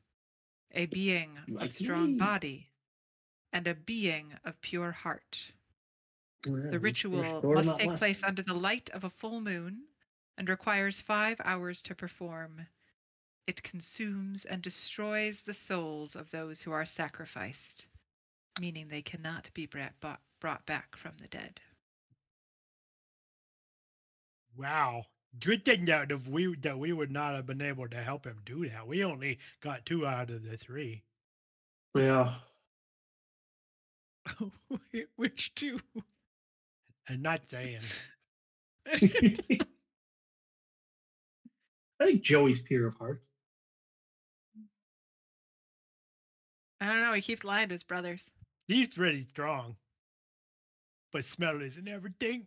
a being Like of strong me. body, and a being of pure heart. Yeah, The ritual sure must not take last place time. under the light of a full moon and requires 5 hours to perform. It consumes and destroys the souls of those who are sacrificed, meaning they cannot be brought back from the dead. Wow. Good thing that we would not have been able to help him do that. We only got 2 out of the 3. Yeah. Which 2? And not saying. I think Joey's pure of heart. I don't know. He keeps lying to his brothers. He's pretty strong. But smell isn't everything.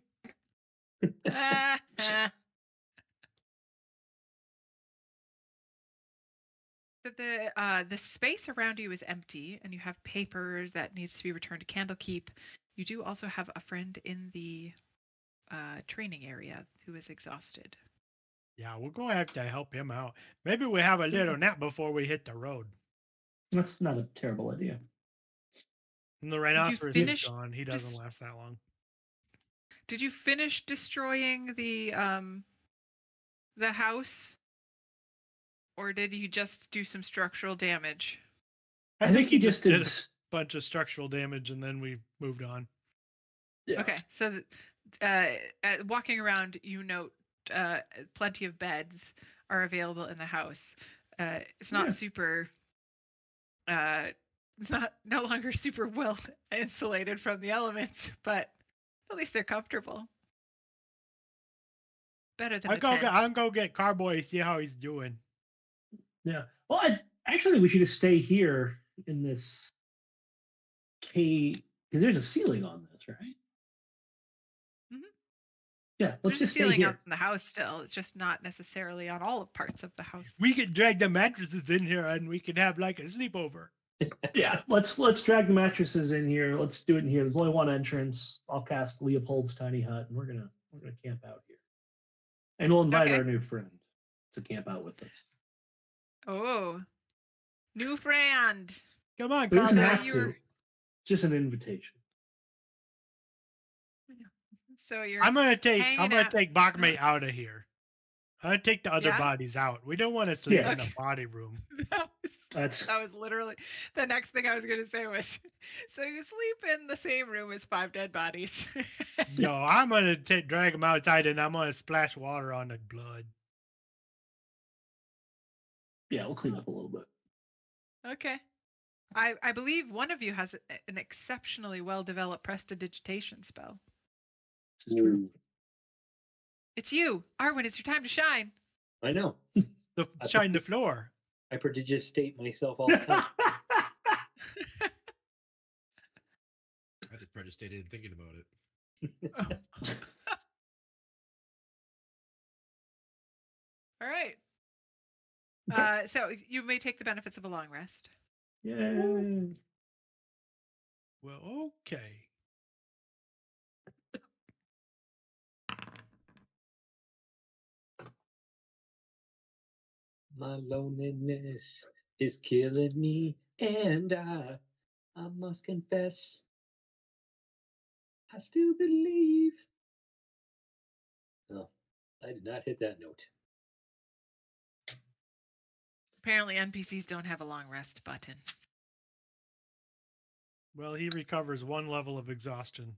Ah, ah. So the space around you is empty, and you have papers that needs to be returned to Candlekeep. You do also have a friend in the training area who is exhausted. Yeah, we're going to have to help him out. Maybe we have a little nap before we hit the road. That's not a terrible idea. And the rhinoceros is finished gone. He doesn't last that long. Did you finish destroying the house, or did you just do some structural damage? I think he just did a bunch of structural damage, and then we moved on. Yeah. Okay, so walking around, you note plenty of beds are available in the house. It's not super, no longer super well insulated from the elements, but at least they're comfortable. Better than I'll go get Carboy, see how he's doing. Yeah. Well, actually, we should just stay here in this cave because there's a ceiling on this, right? Mm-hmm. Yeah, let's There's just a ceiling stay here. up in the house still. It's just not necessarily on all parts of the house. We could drag the mattresses in here, and we could have like a sleepover. Yeah, let's drag the mattresses in here. Let's do it in here. There's only one entrance. I'll cast Leopold's tiny hut, and we're gonna camp out here, and we'll invite our new friend to camp out with us. Oh, new friend. Come on, He doesn't Carboy. have to. It's just an invitation. So you're. I'm gonna take Bachmate out of here. I'm gonna take the other bodies out. We don't want to sleep in the body room. That was literally the next thing I was gonna say was, so you sleep in the same room as 5 dead bodies. No, I'm gonna drag them outside, and I'm gonna splash water on the blood. Yeah, we'll clean up a little bit. Okay. I believe one of you has an exceptionally well-developed prestidigitation spell. This is true. It's you, Arwen. It's your time to shine. I know. Shine the floor. I prodigitate myself all the time. I just predicated thinking about it. All right. So you may take the benefits of a long rest. Yay. Well, okay. My loneliness is killing me, and I must confess, I still believe. Oh, I did not hit that note. Apparently, NPCs don't have a long rest button. Well, he recovers 1 level of exhaustion.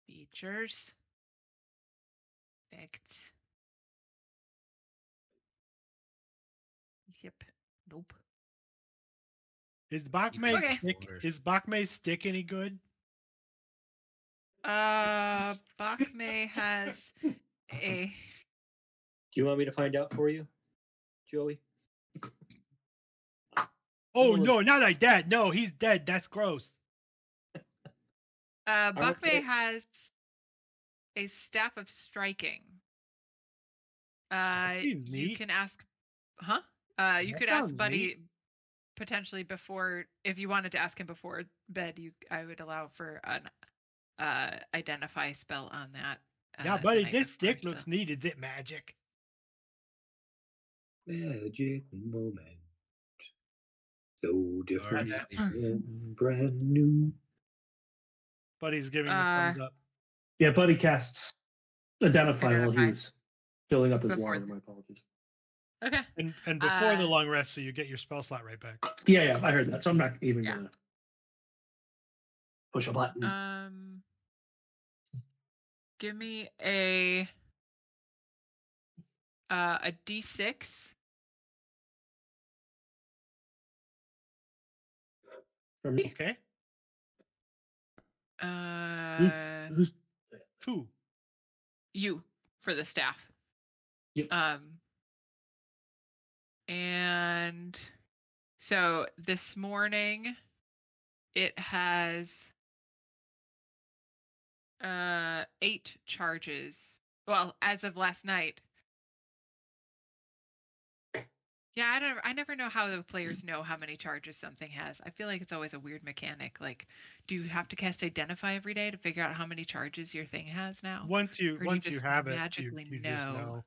Features. Effects. Yep. Nope. Is Bakme's Okay. stick any good? Bakme has a. Do you want me to find out for you, Joey? Oh no, not like that. No, he's dead. That's gross. Bakme has a staff of striking. Seems You neat. can ask, huh? You That could ask sounds Buddy neat. potentially before, if you wanted to ask him before bed. I would allow for an identify spell on that. Yeah, the buddy, night this before, stick so. looks neat. Is it magic? Magic moment. So different Sorry, and brand new. Buddy's giving the thumbs up. Yeah, Buddy casts Identify while he Identify. was filling up his Before- water. My apologies. Okay. And before the long rest, so you get your spell slot right back. Yeah, I heard that. So I'm not even Yeah. gonna push a button. Give me a D6. For me. Okay. Who's 2. You for the staff. Yep. And so this morning it has 8 charges. Well, as of last night. Yeah, I never know how the players know how many charges something has. I feel like it's always a weird mechanic. Like, do you have to cast Identify every day to figure out how many charges your thing has now? Once you just have it, magically you just know.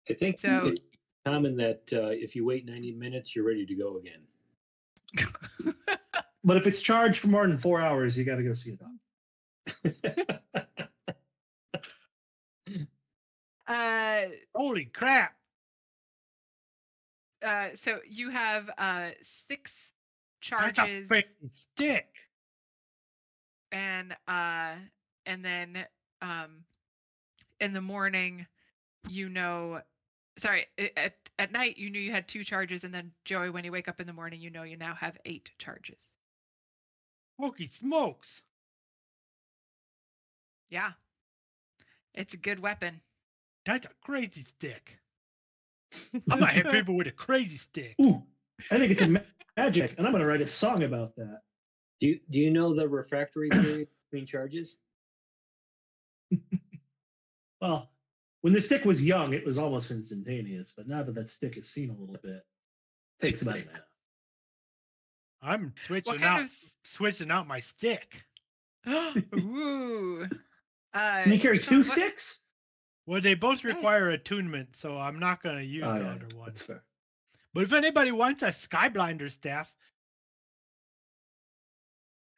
I think So- it's common that if you wait 90 minutes, you're ready to go again. But if it's charged for more than 4 hours, you got to go see a doctor. Holy crap! So you have 6 That's a charges, freaking stick. and then in the morning, sorry, at night you knew you had 2 charges, and then Joey, when you wake up in the morning, you know you now have 8 charges. Holy smokes! Yeah, it's a good weapon. That's a crazy stick. I'm gonna hit people with a crazy stick. Ooh, I think it's a magic, and I'm going to write a song about that. Do you know the refractory period between charges? Well, when the stick was young, it was almost instantaneous, but now that stick has seen a little bit, it takes about an hour. I'm What kind switching out my stick. Ooh. Can you carry so 2 what- sticks? Well, they both require attunement, so I'm not gonna use Oh, the yeah, other one. that's fair. But if anybody wants a Skyblinder staff,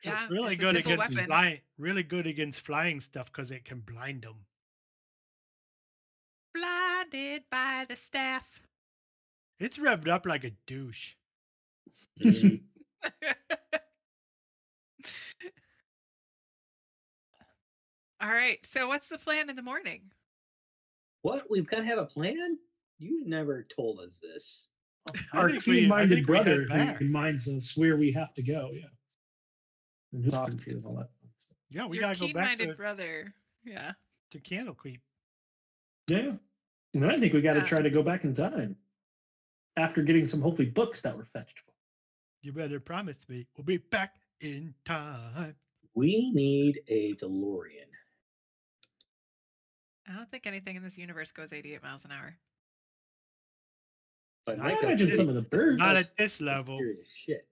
Yeah, it's really it's a good simple against weapon. flying. Really good against flying stuff because it can blind them. Blinded by the staff. It's revved up like a douche. Mhm. All right. So what's the plan in the morning? What? We've got to have a plan? You never told us this. Our think we keen-minded head brother back. reminds us where we have to go. Yeah. and who's talking to you and all that fun stuff. Yeah, we Your gotta go back keen-minded brother. Yeah. to Candlekeep. Yeah. And I think we got to Um, try to go back in time after getting some hopefully books that were fetched. You better promise me we'll be back in time. We need a DeLorean. I don't think anything in this universe goes 88 miles an hour. But Not I Mike, imagine this- some of the birds. Not at this level. serious shit.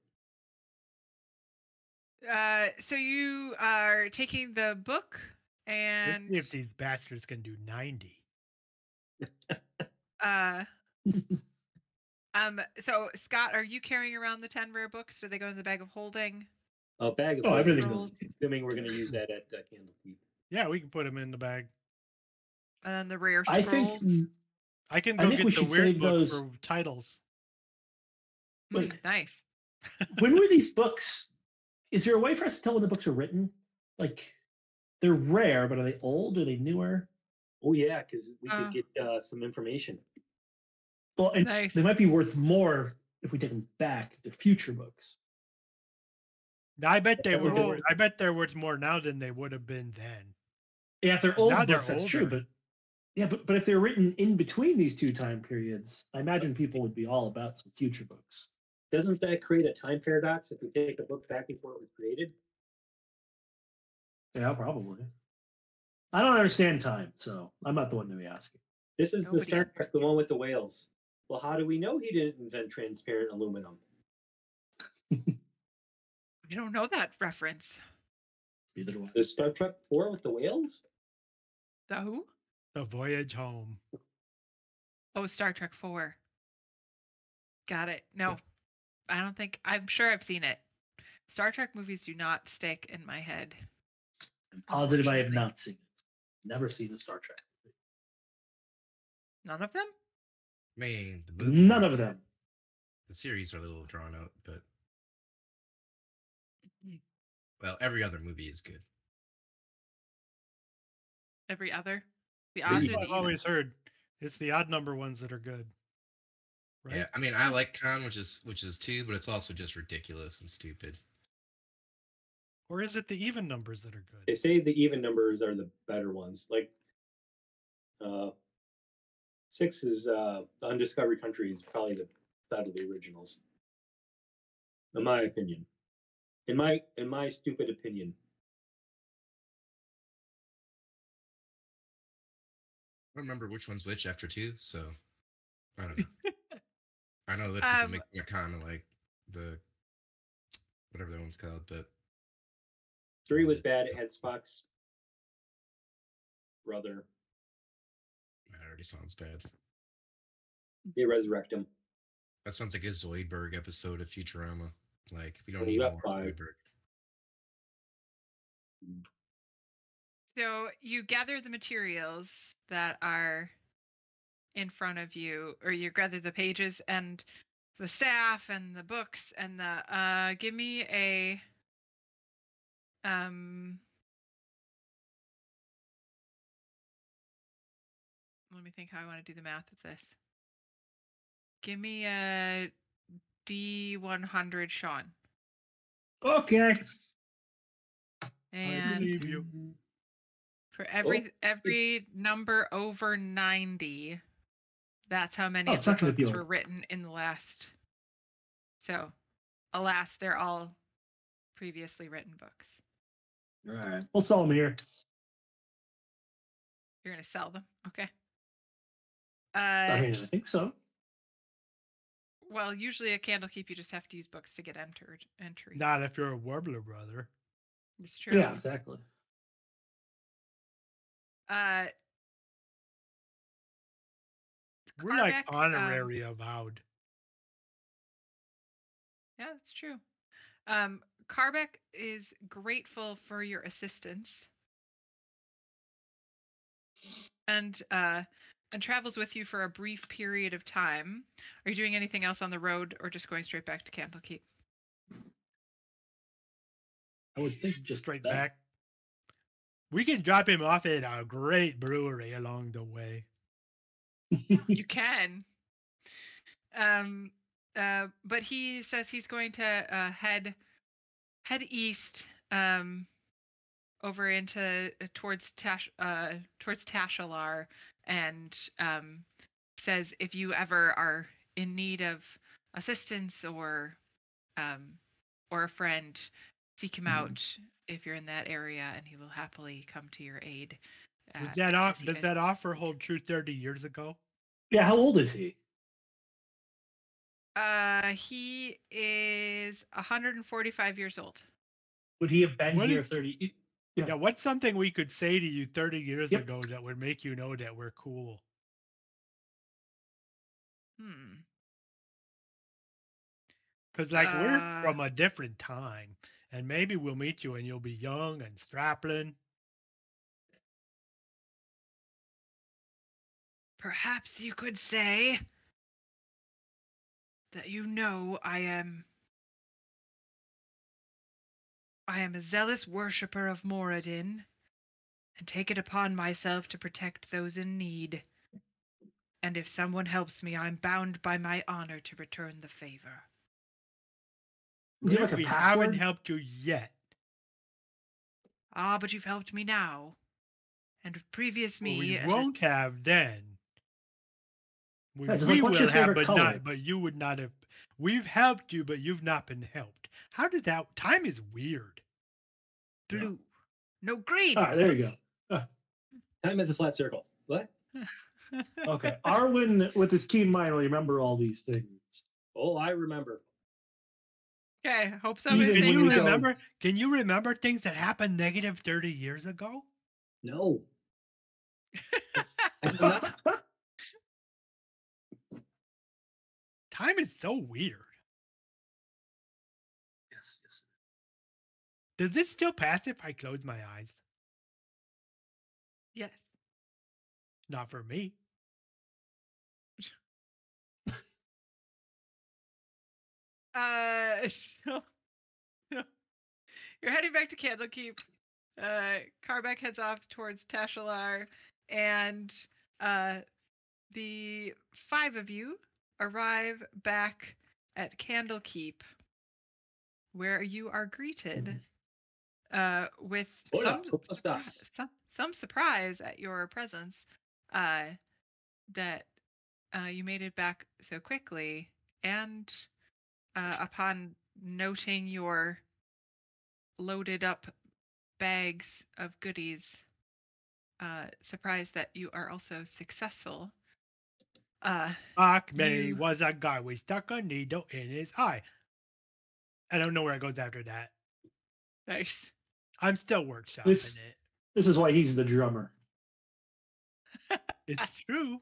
So you are taking the book Let's and see if these bastards can do 90. so Scott, are you carrying around the 10 rare books? Do they go in the bag of holding? A bag of Oh, holding. everything Scrolls. goes. Assuming we're going to use that at Candlekeep. Yeah, we can put them in the bag. And then the rare I scrolls. think. I can I go think get we the should weird save book those- for titles. Wait. Nice. When were these books? Is there a way for us to tell when the books are written? Like, they're rare, but are they old? Are they newer? Oh yeah, because we could get some information. Well, and Nice. they might be worth more if we take them back. They're future books. I bet they were. Whoa. I bet they're worth more now than they would have been then. Yeah, if they're old Now they're books, that's true. older. But yeah, but if they're written in between these two time periods, I imagine people would be all about some future books. Doesn't that create a time paradox if we take the book back before it was created? Yeah, probably. I don't understand time, so I'm not the one to be asking. This is the Nobody Star Trek, the one with the whales. Well, how do we know he didn't invent transparent aluminum? You don't know that reference. Either way. The Star Trek 4 with the whales? The who? The voyage home. Oh, Star Trek 4. Got it. No, I don't think. I'm sure I've seen it. Star Trek movies do not stick in my head. I'm positive I have Unfortunately. not seen it. Never seen a Star Trek. None of them? I mean, the movie, None of them. the series are a little drawn out, but Mhm. well, every other movie is good. Every other? The But odds you- or the I've even? always heard it's the odd number ones that are good. Right? Yeah, I mean, I like Con, which is 2, but it's also just ridiculous and stupid. Or is it the even numbers that are good? They say the even numbers are the better ones. Like 6 is the Undiscovered Country is probably the out of the originals. In my opinion. In my stupid opinion. I don't remember which one's which after 2, so I don't know. I know that people make that kind of like the whatever that one's called, but 3 was bad. It had Spock's brother. that already sounds bad. They resurrect him. That sounds like a Zoidberg episode of Futurama. Like, we don't Well, need we got more 5. Zoidberg. So you gather the materials that are in front of you, or you gather the pages and the staff and the books and the give me a let me think how I want to do the math of this. Give me a D100, Sean. Okay. And believe you. for every number over 90, that's how many Oh, of it's the not gonna be books like- were written in the last. So, alas, they're all previously written books. All right. We'll sell them here. You're gonna sell them, okay? I mean, I think so. Well, usually at Candlekeep, you just have to use books to get entry. Not if you're a Warbler brother. It's true. Yeah, exactly. We're like Carbeck, honorary avowed. Yeah, that's true. Carbeck is grateful for your assistance, and travels with you for a brief period of time. Are you doing anything else on the road, or just going straight back to Candlekeep? I would think just Straight that. back. We can drop him off at a great brewery along the way. You can. But he says he's going to head east over into towards Tashalar, and says if you ever are in need of assistance or a friend, seek him out if you're in that area, and he will happily come to your aid. Does as you that guys- offer hold true 30 years ago? Yeah, how old is he? He is 145 years old. Would he have been What here is- 30? Yeah, what's something we could say to you 30 years Yep. ago that would make you know that we're cool? Because, like, we're from a different time, and maybe we'll meet you and you'll be young and strapping. Perhaps you could say that I am a zealous worshipper of Moradin, and take it upon myself to protect those in need. And if someone helps me, I'm bound by my honor to return the favor. Do you have like a We password? haven't helped you yet. Ah, but you've helped me now. And with previous Well, me... we won't have then. We Yeah, just like, what's will your have, favorite color? but you would not have. We've helped you, but you've not been helped. How did that? Time is weird. Blue. No, green. All right, there you go. Time is a flat circle. What? Okay, Arwen with his keen mind will remember all these things. Oh, I remember. Okay, hope Even somebody's when saying we blue. go- Can you remember things that happened negative 30 years ago? No. I do not. Time is so weird. Yes. Does it still pass if I close my eyes? Yes. Not for me. So you're heading back to Candlekeep. Karbeck heads off towards Tashalar, and the 5 of you arrive back at Candlekeep, where you are greeted with Hola, ¿cómo estás? some surprise at your presence, that you made it back so quickly, and upon noting your loaded up bags of goodies, surprised that you are also successful. Alchemy was a guy with stuck a needle in his eye. I don't know where it goes after that. Nice. I'm still workshopping it. This is why he's the drummer. It's true.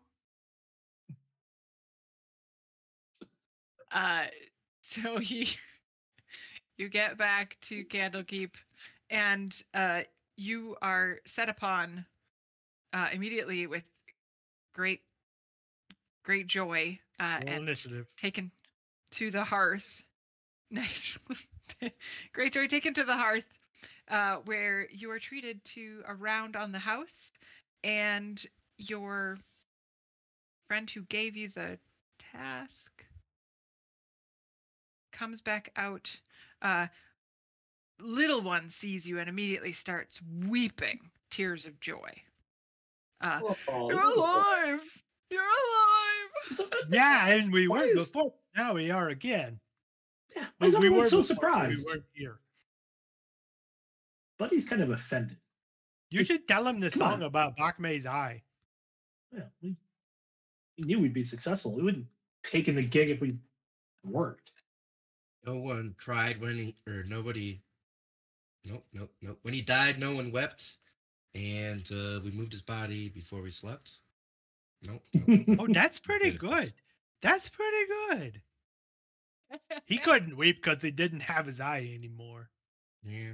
So you get back to Candlekeep, and you are set upon immediately with great joy, and initiative. Taken to the hearth. Nice. Great joy taken to the hearth, where you are treated to a round on the house, and your friend who gave you the task comes back out. Little one sees you and immediately starts weeping tears of joy. You're alive! You're alive! Yeah, and we weren't before. Now we are again. Yeah, why is everyone so surprised? We weren't here. Buddy's kind of offended. You should tell him the song about Bakme's eye. Yeah, we knew we'd be successful. We wouldn't have taken the gig if we worked. No one cried nobody. Nope. When he died, no one wept, and we moved his body before we slept. Nope. Oh, that's pretty good. That's pretty good. He couldn't weep because he didn't have his eye anymore. Yeah.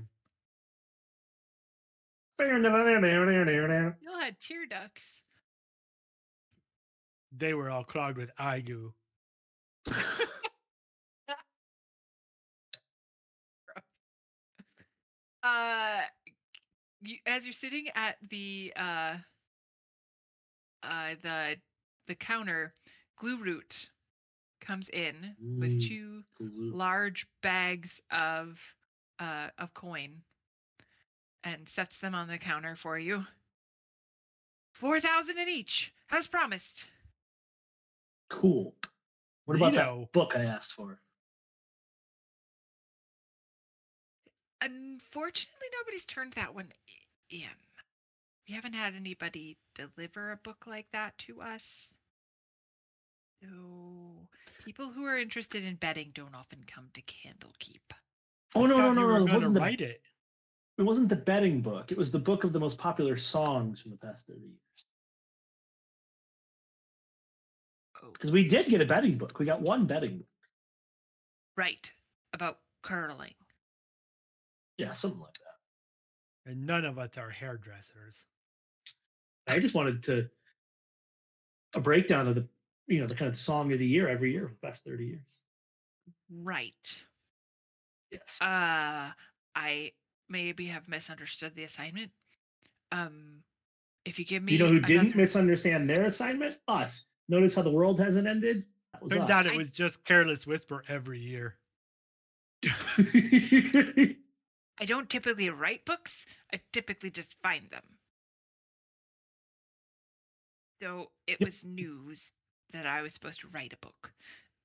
You all had tear ducts. They were all clogged with eye goo. As you're sitting at the counter, Glue Root comes in with 2 large bags of coin, and sets them on the counter for you. 4,000 in each, as promised. Cool. What about Reno. that book I asked for? Unfortunately, nobody's turned that one in. We haven't had anybody deliver a book like that to us. So people who are interested in betting don't often come to Candlekeep. Oh no, I no, thought you no, were no! It gonna wasn't write it. It wasn't the betting book. It was the book of the most popular songs from the past 30 years. Oh, Because we did get a betting book. We got one betting book. right. About curling. Yeah, something like that. And none of us are hairdressers. I just wanted a breakdown of the kind of song of the year every year for the past 30 years. Right. Yes. I maybe have misunderstood the assignment. If you give me You know who didn't another... misunderstand their assignment? Us. Notice how the world hasn't ended? That was Turns us. out it was just Careless Whisper every year. I don't typically write books. I typically just find them. So it Yep. was news that I was supposed to write a book.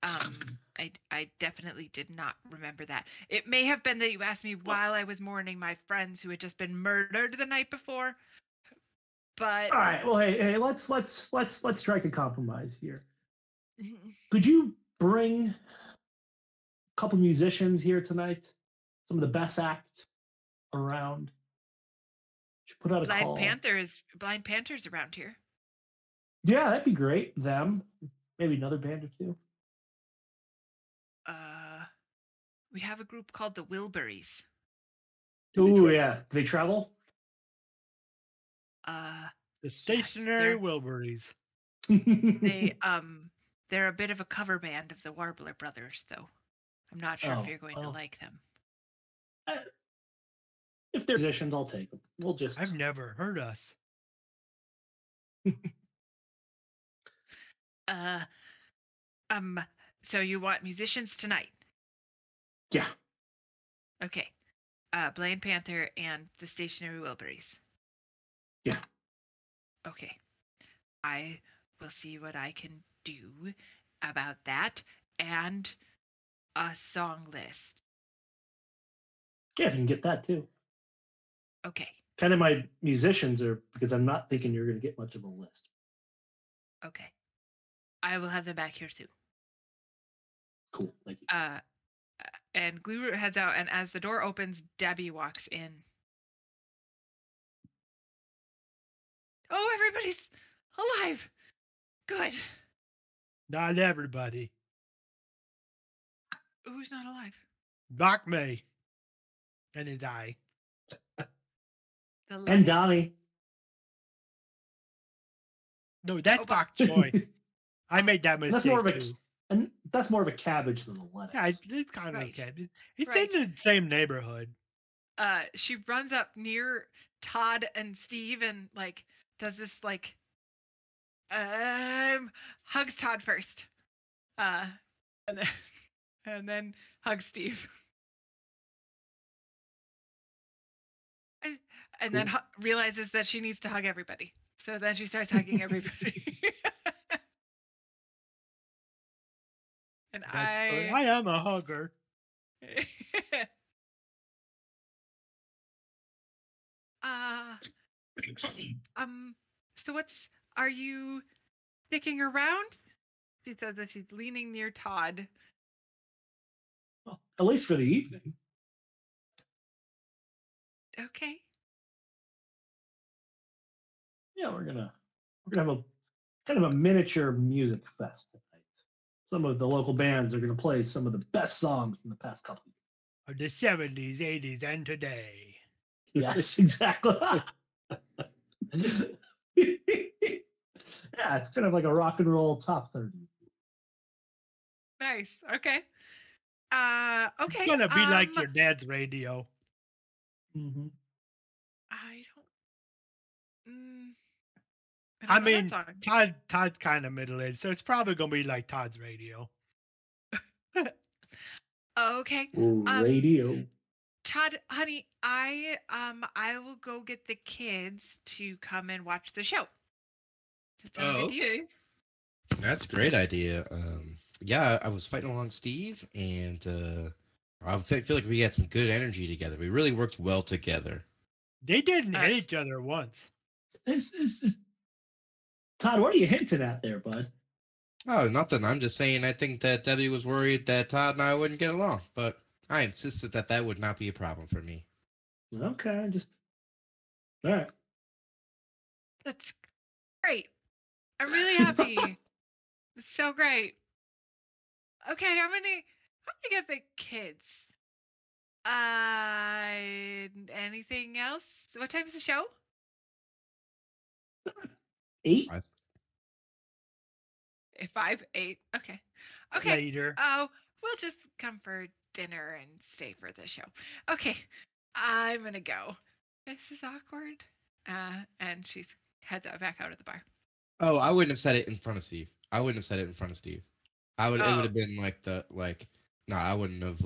I definitely did not remember that. It may have been that you asked me while I was mourning my friends who had just been murdered the night before. But All right. Well, hey, let's strike a compromise here. Could you bring a couple musicians here tonight? Some of the best acts around. Should put out a call. Blind Panther's around here. Yeah, that'd be great. Them, maybe another band or two. We have a group called the Wilburys. Oh yeah, do they travel? The stationary Wilburys. They're a bit of a cover band of the Warbler brothers, though. I'm not sure if you're going to like them. If they're musicians, I'll take them. We'll just. I've never heard us. So you want musicians tonight? Yeah. Okay. Blind Panther and the Stationary Wilburys. Yeah. Okay. I will see what I can do about that and a song list. Yeah, you can get that too. Okay. Kind of my musicians are because I'm not thinking you're going to get much of a list. Okay. I will have them back here soon. Cool. Thank you. And Glue heads out, and as the door opens, Debbie walks in. Oh, everybody's alive. Good. Not everybody. Who's not alive? Bach May. And his eye. And Donnie. No, that's Bok Choy. I made that mistake That's more of a too. and that's more of a cabbage than a lettuce. Yeah, it's kind of okay. It's Right. in the same neighborhood. She runs up near Todd and Steve and does this hugs Todd first. And then hugs Steve. And then realizes that she needs to hug everybody. So then she starts hugging everybody. And I am a hugger. So are you sticking around? She says that she's leaning near Todd. Well, at least for the evening. Okay. Yeah, we're gonna have a kind of a miniature music fest tonight. Some of the local bands are gonna play some of the best songs from the past couple of years. Of the 70s, 80s, and today. Yes, exactly. Yeah, it's kind of like a rock and roll top 30. Nice. Okay. Okay. It's gonna be like your dad's radio. Mm-hmm. I mean, Todd's kind of middle-aged, so it's probably gonna be like Todd's radio. Okay. Radio. Todd, honey, I will go get the kids to come and watch the show. Does that sound Oh, good to you? okay. That's a great idea. Yeah, I was fighting along Steve, and feel like we had some good energy together. We really worked well together. They didn't hit Nice. each other once. Todd, what are you hinting at there, bud? Oh, nothing. I'm just saying I think that Debbie was worried that Todd and I wouldn't get along, but I insisted that that would not be a problem for me. Okay, just all right. That's great. I'm really happy. It's so great. Okay, I'm gonna get the kids. Anything else? What time's the show? 8? I, 5, 8. Okay. Okay. Later. Oh, we'll just come for dinner and stay for the show. Okay. I'm gonna go. This is awkward. And she heads back out of the bar. oh, I wouldn't have said it in front of Steve. I wouldn't have said it in front of Steve. It would Oh. have been no, I wouldn't have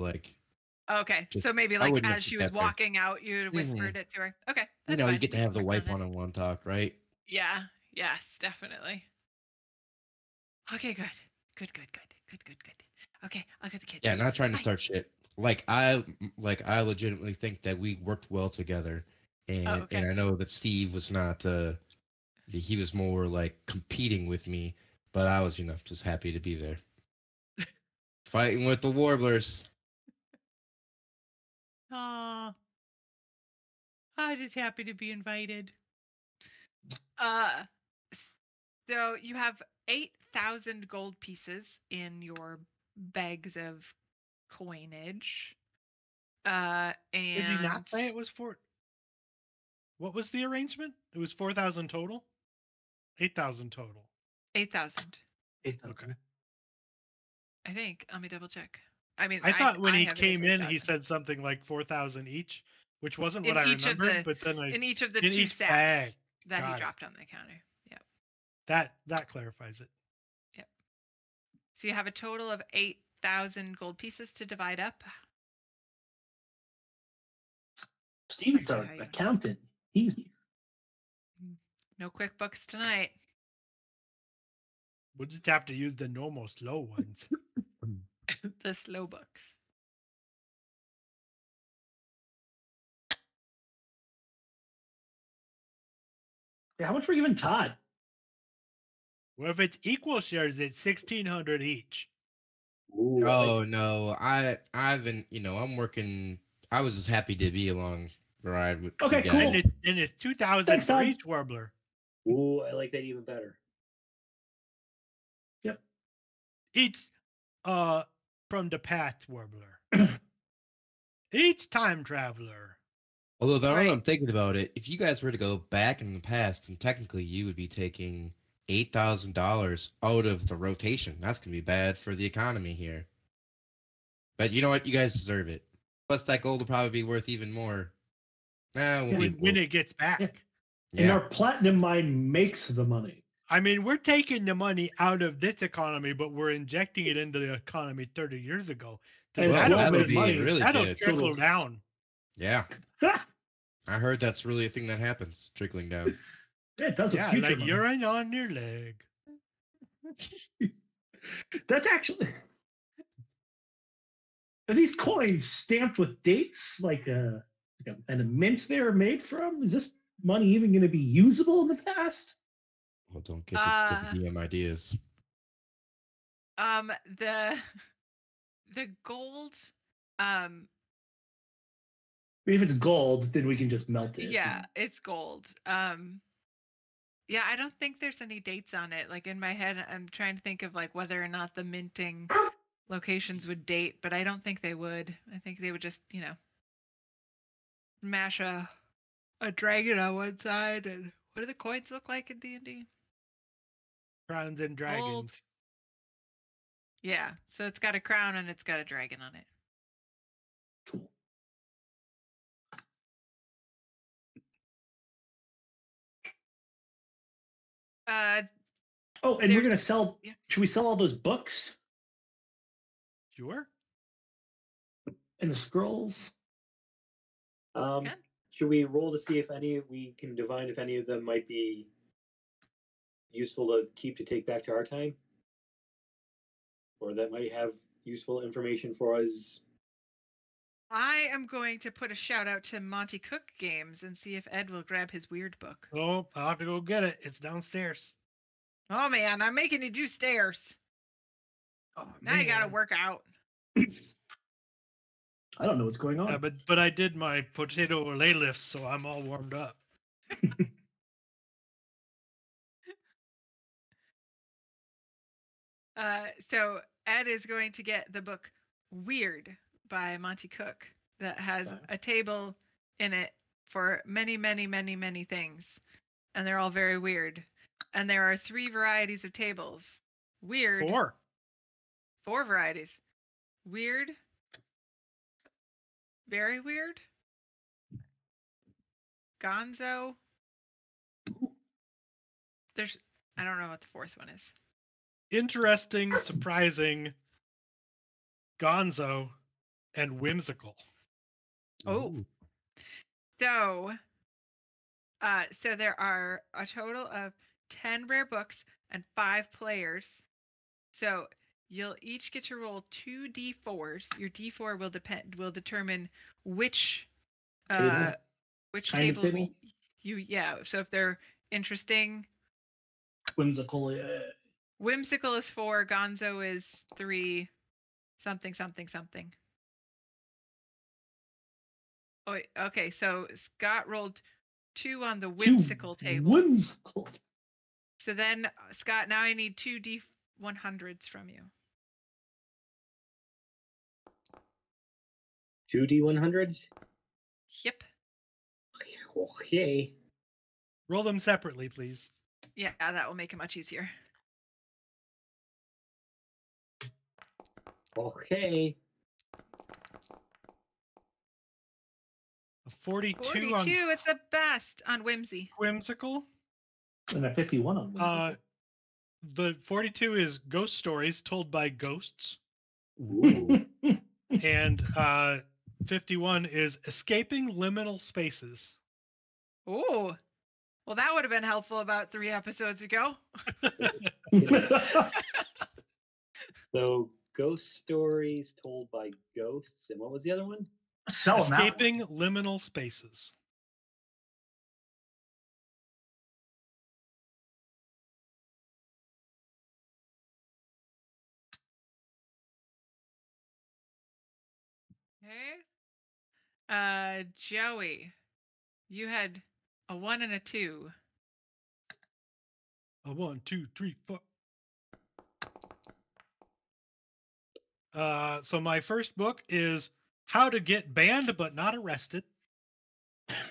Okay, just- so maybe I like wouldn't have as she put was that there. walking out, you whispered it to her. Okay, You that's know, you fine. get to We have can the work wife on it. one-on-one talk, right? Yeah. Yes, definitely. Okay, good. Good. Okay, I'll get the kids. Yeah, not trying to Bye. start shit. I legitimately think that we worked well together, and okay. and I know that Steve was not. He was more like competing with me, but I was, just happy to be there, fighting with the Warblers. Aw. I'm just happy to be invited. So you have 8,000 gold pieces in your bags of coinage. And Did he not say it was 4? What was the arrangement? It was 4,000 total? 8,000 total. 8,000. 8,000. Okay. I think. Let me double check. I mean, I thought when he have it as came in, he 8,000. said something like 4,000 each, which wasn't In what I each of remembered. the- But then in each of the in 2 each sacks bag. that he Got it. dropped on the counter. Yep. That clarifies it. Yep. So you have a total of 8,000 gold pieces to divide up. Steve's Let's our see how you- accountant. He's here. No QuickBooks tonight. We'll just have to use the normal slow ones. The slow books. Yeah, how much we're giving Todd? Well, if it's equal shares, it's 1,600 each. Ooh, I Oh like no, I've been, I'm working. I was just happy to be along the ride with Okay, you cool. guys. And it's 2,000 Thanks, for Todd. each Warbler. Ooh, I like that even better. Yep. Each from the past Warbler. Each time traveler. Although now that Right. I'm thinking about it, if you guys were to go back in the past, then technically you would be taking $8,000 out of the rotation. That's gonna be bad for the economy here. But you know what? You guys deserve it. Plus, that gold will probably be worth even more. Nah, it won't be. When it gets back. Yeah. Yeah. And our platinum mine makes the money. I mean, we're taking the money out of this economy, but we're injecting it into the economy 30 years ago. And Well, that'll that'll made be money. really that'll good. trickle Toodles. down. Yeah, I heard that's really a thing that happens, trickling down. Yeah, it does with Yeah, future like money. urine on your leg. That's actually. Are these coins stamped with dates, and a mint they're made from? Is this money even going to be usable in the past? Well, don't get the DM ideas. The gold, If it's gold, then we can just melt it. yeah, it's gold. Yeah, I don't think there's any dates on it. Like in my head, I'm trying to think of like whether or not the minting locations would date, but I don't think they would. I think they would just, mash a dragon on one side. And what do the coins look like in D&D? Crowns and dragons. Gold. Yeah, so it's got a crown and it's got a dragon on it. Cool. Oh, and we're going to sell. Yeah. Should we sell all those books Sure. and the scrolls? Can? Should we roll to see if we can divine if any of them might be useful to keep to take back to our time, or that might have useful information for us? I am going to put a shout out to Monty Cook Games and see if Ed will grab his weird book. Oh, I'll have to go get it. It's downstairs. Oh man, I'm making you do stairs. Oh, Now you gotta work out. I don't know what's going on. But I did my potato lay lifts, so I'm all warmed up. So Ed is going to get the book Weird by Monty Cook that has a table in it for many, many, many, many things. And they're all very weird. And there are 3 varieties of tables. Weird. 4 varieties. Weird. Very weird. Gonzo. I don't know what the 4th one is. Interesting, surprising, gonzo, and whimsical. Oh. Ooh. So there are a total of 10 rare books and 5 players. So you'll each get to roll 2 d4s. Your d4 will determine which Table? table yeah. So if they're interesting, Whimsical. whimsical is 4, gonzo is 3, something something something. Oh, wait, okay. So Scott rolled 2 on the whimsical table. Whimsical. So then, Scott, now I need 2 D100s from you. 2 D100s? Yep. Okay. Roll them separately, please. Yeah, that will make it much easier. Okay. A 42, 42, on it's the best on whimsy. whimsical. And a 51 on whimsical. The 42 is ghost stories told by ghosts. Ooh. And 51 is escaping liminal spaces. Ooh. Well, that would have been helpful about 3 episodes ago. So, ghost stories told by ghosts. And what was the other one? Escaping liminal spaces. Okay. Joey, you had a 1 and a 2. A 1, 2, 3, 4. So my first book is How to Get Banned But Not Arrested.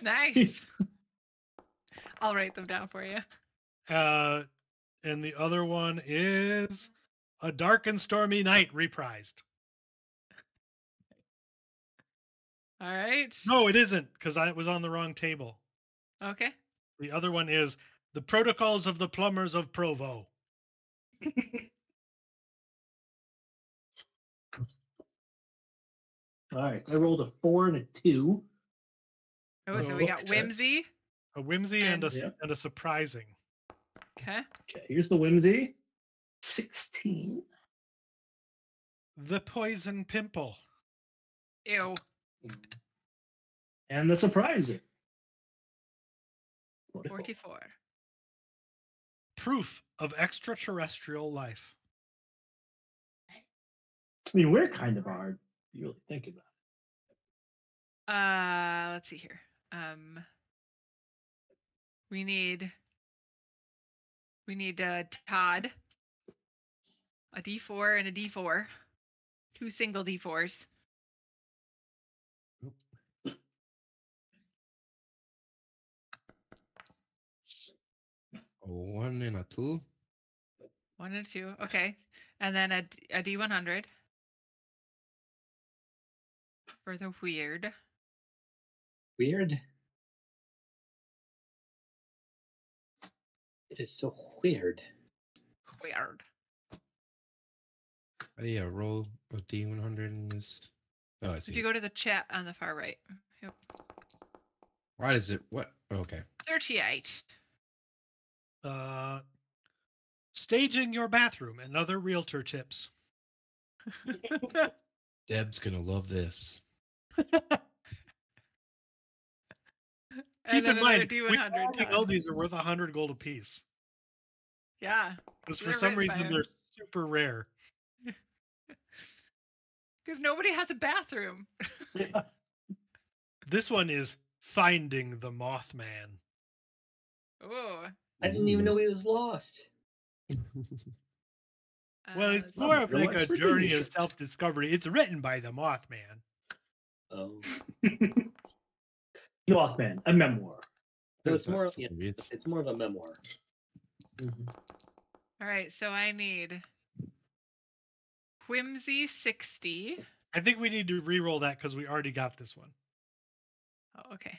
Nice. I'll write them down for you. And the other one is A Dark and Stormy Night reprised. All right. No, it isn't, because I was on the wrong table. Okay. The other one is The Protocols of the Plumbers of Provo. All right. I rolled a 4 and a 2. Oh, so we got whimsy. A whimsy and a surprising. Okay. Okay, here's the whimsy. 16. The Poison Pimple. Ew. And the surprising. 44. Proof of Extraterrestrial Life. I mean, we're kind of hard. If you really think about it. Let's see here. We need Todd, a D4 and a D4, 2 single D4s. A 1 and a 2. 1 and a 2. Okay, and then a D100 for the weird. Weird? It is so weird. Weird. Oh, yeah, roll a D100 in this. Oh, I see. If you go to the chat on the far right. Yep. Why does it? What? Okay. 38. Staging your bathroom and other realtor tips. Deb's gonna love this. And Keep then in another mind, we D100 already know done. these are worth 100 gold apiece. Yeah. Because for They're some written by reason him. they're super rare. Because nobody has a bathroom. This one is Finding the Mothman. Oh. I didn't even know he was lost. Well, it's let's more see. of like a What's written journey in of shit? self-discovery. It's written by the Mothman. Oh, Mothman, a memoir. so it's That's more. some Yeah, idiots. it's more of a memoir. All right, so I need Whimsy 60. I think we need to re-roll that because we already got this one. Oh, okay.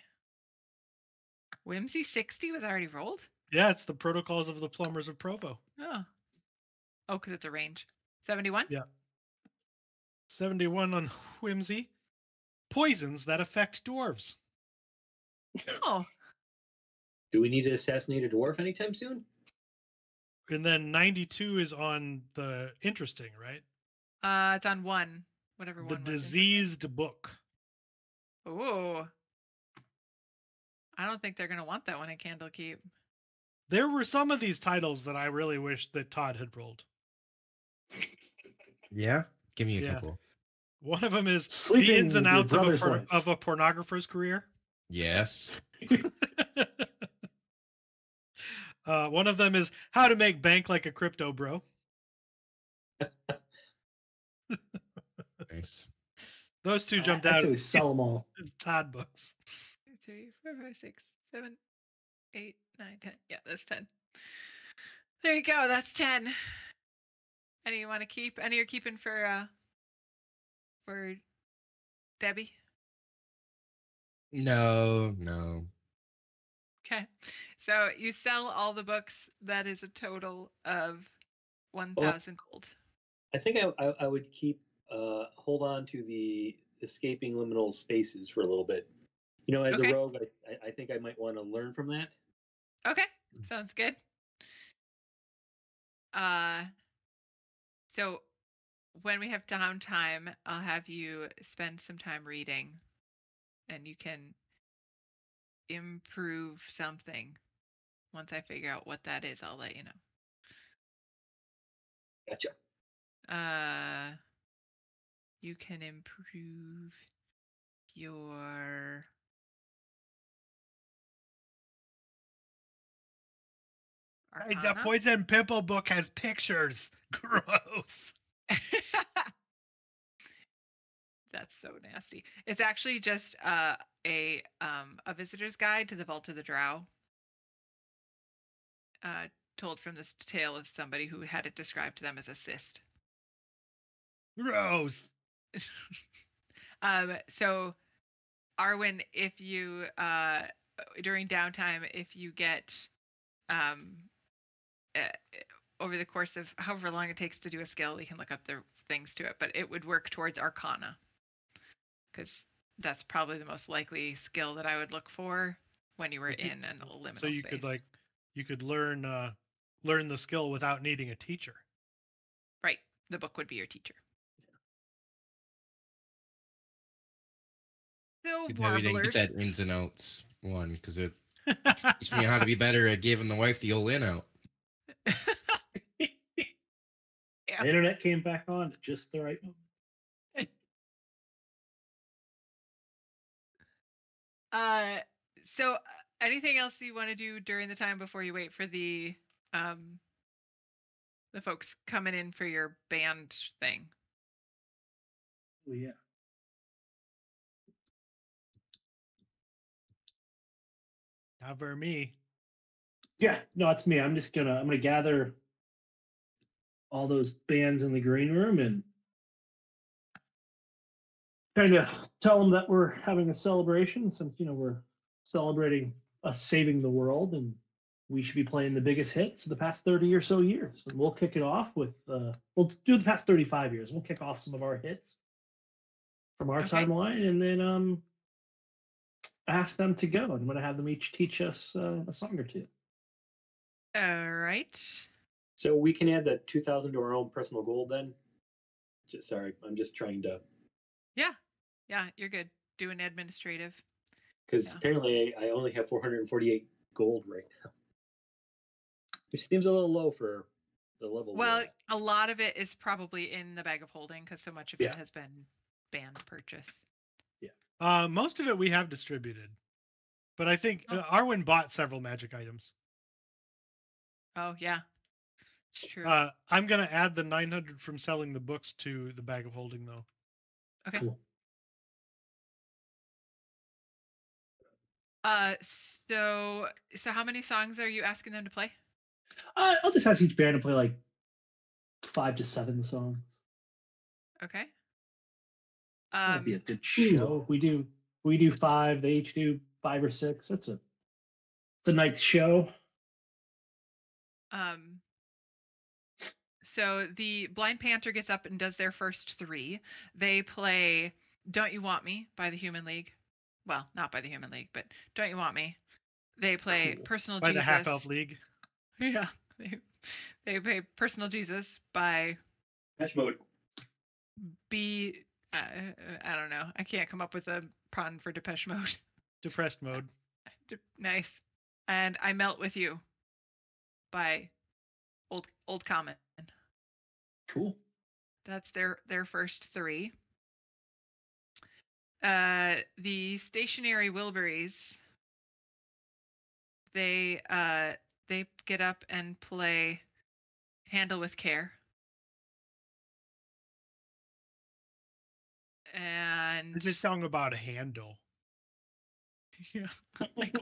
Whimsy 60 was already rolled? Yeah, it's the Protocols of the Plumbers of Provo. Oh. Oh, because it's a range. 71? Yeah. 71 on Whimsy. Poisons that affect dwarves. Oh. Do we need to assassinate a dwarf anytime soon? And then 92 is on the interesting, right? It's on 1. Whatever The one was. diseased book. Oh. I don't think they're going to want that one at Candlekeep. There were some of these titles that I really wish that Todd had rolled. Yeah. Give me a Yeah. couple. One of them is Sleeping the ins and with your outs of brother's wife. a pornographer's career. Yes. One of them is how to make bank like a crypto bro. Nice. Those two jumped I'd out say we as sell them all. Todd books. 2, 3, 4, 5, 6, 7, 8, 9, 10. Yeah, that's 10. There you go. That's 10. Any you want to keep? Any you're keeping for Debbie? No. Okay. So you sell all the books. That is a total of 1,000 gold. I think I would keep hold on to the escaping liminal spaces for a little bit. You know, as Okay. a rogue, I think I might want to learn from that. Okay. Sounds good. So when we have downtime, I'll have you spend some time reading, and you can improve something. Once I figure out what that is, I'll let you know. Gotcha. You can improve your Hey, the Arcana. Poison Pimple book has pictures. Gross. That's so nasty. It's actually just a visitor's guide to the Vault of the Drow. Told from this tale of somebody who had it described to them as a cyst. Gross. So Arwen, if you during downtime, if you get over the course of however long it takes to do a skill, we can look up the things to it, but it would work towards Arcana, because that's probably the most likely skill that I would look for when you were in an liminal So you space. could learn the skill without needing a teacher. Right. The book would be your teacher. So See, maybe we didn't get warblers. that ins and outs one because it teach me how to be better at giving the wife the old in out. Yeah. The internet came back on at just the right moment. So anything else you want to do during the time before you wait for the folks coming in for your band thing? Well, yeah. Not for me. Yeah, no, it's me. I'm gonna gather all those bands in the green room and kind of tell them that we're having a celebration since we're celebrating us saving the world and we should be playing the biggest hits of the past 30 or so years. And we'll kick it off with we'll do the past 35 years. We'll kick off some of our hits from our Okay. timeline and then ask them to go, and I'm going to have them each teach us a song or two. All right. So we can add the 2,000 to our own personal gold then. Sorry, I'm just trying to. Yeah, you're good. Doing administrative. Because Yeah. apparently I only have 448 gold right now, which seems a little low for the level. Well, we're at. a lot of it is probably in the bag of holding because so much of it has been banned purchase. Most of it we have distributed, but I think Oh. Arwen bought several magic items. Oh yeah, it's true. I'm gonna add the 900 from selling the books to the bag of holding though. Okay. Cool. So how many songs are you asking them to play? I'll just ask each band to play like 5 to 7 songs. Okay. That'd be a good show. We do 5. They each do 5 or 6. It's a nice show. So the Blind Panther gets up and does their first 3. They play "Don't You Want Me" by the Human League. Well, not by the Human League, but "Don't You Want Me." They play Cool. "Personal By Jesus" the Half Elf League. Yeah, they play "Personal Jesus" by Patch mode. I don't know. I can't come up with a pun for Depeche Mode. Depressed mode. Nice. And "I Melt With You" by Old Common. Cool. That's their first 3. The Stationary Wilburys, they get up and play "Handle with Care." And It's a song about a handle. yeah, like,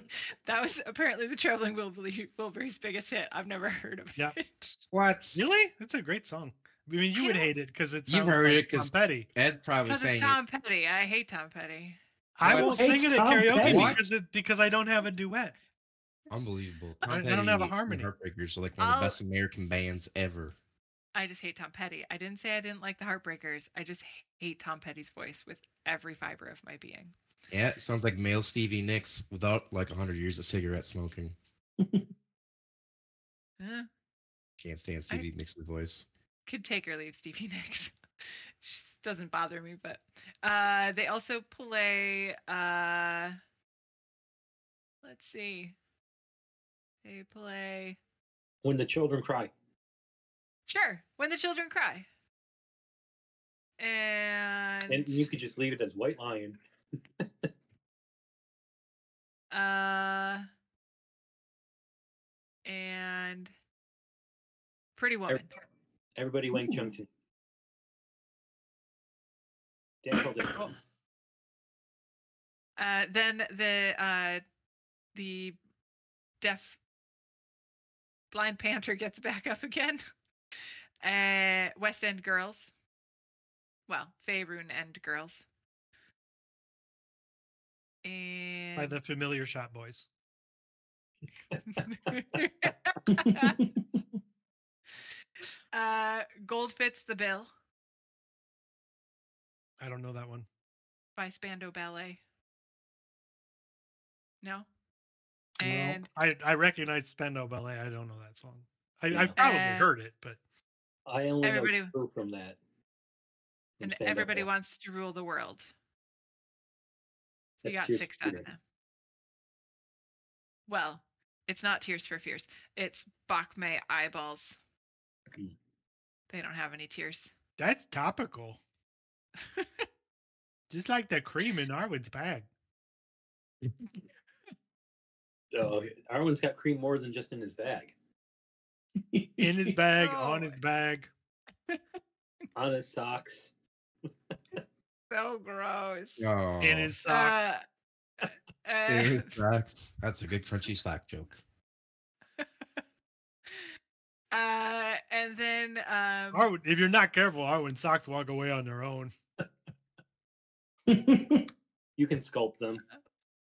that was apparently the Traveling Wilburys' biggest hit. I've never heard of it. What? Really? That's a great song. I mean, you would hate it because it You've sounds heard like it Tom because Petty. Ed probably Because it's sang Tom Petty. I hate Tom Petty. I What? won't Who sing it hates at Tom karaoke Petty? What? because I don't have a duet. Unbelievable. I Tom don't have a Petty and harmony. Heartbreakers are like one of the best American bands ever. I just hate Tom Petty. I didn't say I didn't like the Heartbreakers. I just hate Tom Petty's voice with every fiber of my being. Yeah, it sounds like male Stevie Nicks without like 100 years of cigarette smoking. Can't stand Stevie Nicks' voice. Could take or leave Stevie Nicks. Just doesn't bother me, but they also play let's see. They play When the Children Cry. Sure, "When the Children Cry." And you could just leave it as White Lion. And "Pretty Woman." Everybody Wang Chung Chun. Dance all day. Then the deaf Blind Panther gets back up again. West End Girls. Well, Faerun End Girls. And By the Familiar Shot Boys. Gold Fits the Bill I don't know that one. by Spandau Ballet. No? No. And I recognize Spandau Ballet. I don't know that song. Yeah. I've probably heard it, but I only know Everybody- 2 from that. From and Stand Up Everybody Ballet. Wants to Rule the World. You That's got Tears 6 for out of Fears. them. Well, it's not Tears for Fears. It's Bachme Eyeballs. Mm. They don't have any tears. that's topical. Just like the cream in Arwen's bag. Oh, Arwen's got cream more than just in his bag. In his bag, Oh. on his bag. On his socks. So gross. Oh, In his sock. That's a good crunchy slack joke. And then Arwen, if you're not careful, Arwen's socks walk away on their own. You can sculpt them.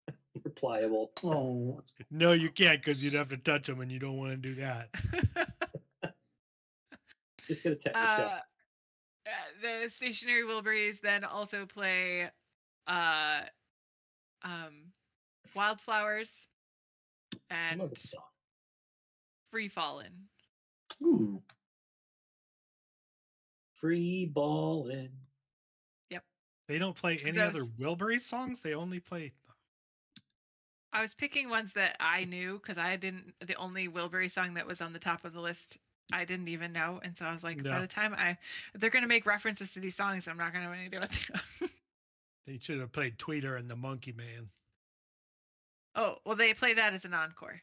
They're pliable. Oh, No, you can't because you'd have to touch them, and you don't want to do that. Just get a tetanus shot. the Stationary Wilburys then also play Wildflowers, I and love that song. Free Fallin'. Ooh. Free ballin'. Yep. They don't play any Those- other Wilbury songs. They only play. I was picking ones that I knew because I didn't. The only Wilbury song that was on the top of the list, I didn't even know, and so I was like, by No. the time they're gonna make references to these songs, I'm not gonna have any idea what they are. They should have played Tweeter and the Monkey Man. Oh, well, they play that as an encore.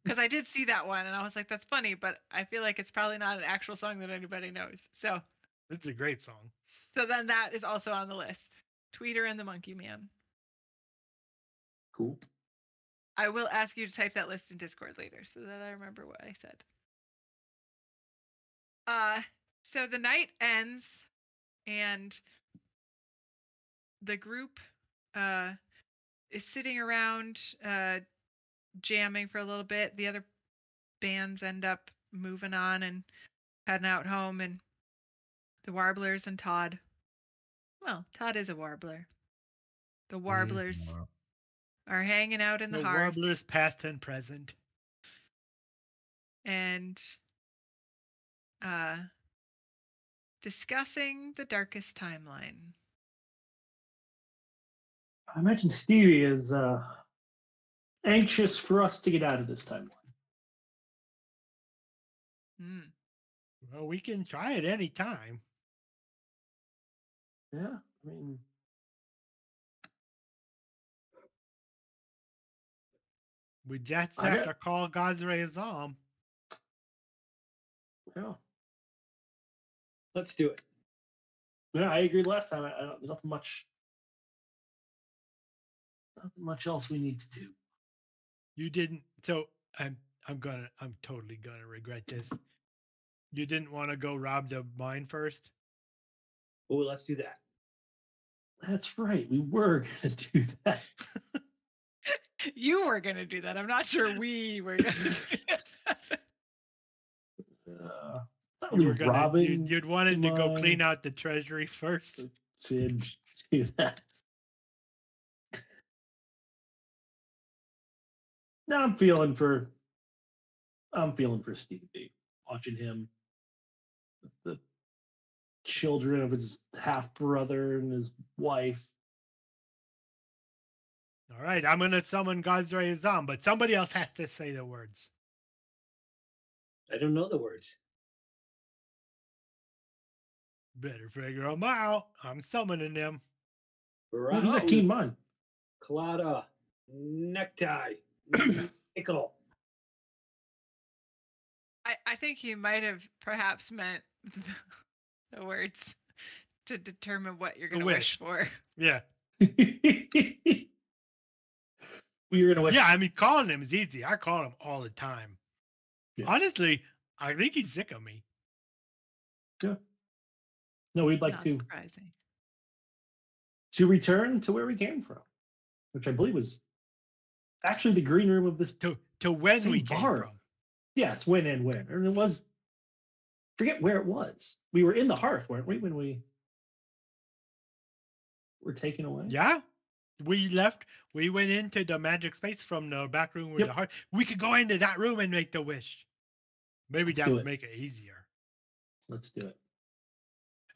Because I did see that one, and I was like, that's funny, but I feel like it's probably not an actual song that anybody knows. So It's a great song. then that is also on the list. Tweeter and the Monkey Man. Cool. I will ask you to type that list in Discord later so that I remember what I said. So the night ends, and the group is sitting around jamming for a little bit. The other bands end up moving on and heading out home, and the Warblers and Todd. Well, Todd is a Warbler. The Warblers are hanging out in the hearth Warblers past and present. and discussing the darkest timeline. I imagine Stevie is anxious for us to get out of this timeline. Well, we can try it any time. Yeah, I mean, We just have to call Gazre Azam. yeah. Let's do it. Yeah, I agreed last time. I don't, nothing much else we need to do. You didn't. So I'm totally gonna regret this. You didn't want to go rob the mine first? Oh, let's do that. That's right. We were gonna do that. You were going to do that. I'm not sure we were going to do that. You were gonna, robbing. you'd wanted to go clean out the treasury first. Sid, do that. Now I'm feeling for Steve B. Watching him, the children of his half brother and his wife. All right, I'm gonna summon Gazre Azam, but somebody else has to say the words. I don't know the words. Better figure them out. I'm summoning them. What was that team mine? Colada, necktie, nickel. I think he might have perhaps meant the words to determine what you're going to wish for. Yeah. We were gonna wish. Yeah, I mean, calling him is easy. I call him all the time. Yeah. Honestly, I think he's sick of me. Yeah. No, we'd like Not to surprising. return to where we came from, which I believe was actually the green room of this. To when same we came bar. from. Yes, when and where. And it was, forget where it was. We were in the hearth, weren't we, when we were taken away? Yeah. We left. We went into the magic space from the back room with the heart. We could go into that room and make the wish. Maybe Let's that do would it. make it easier. Let's do it.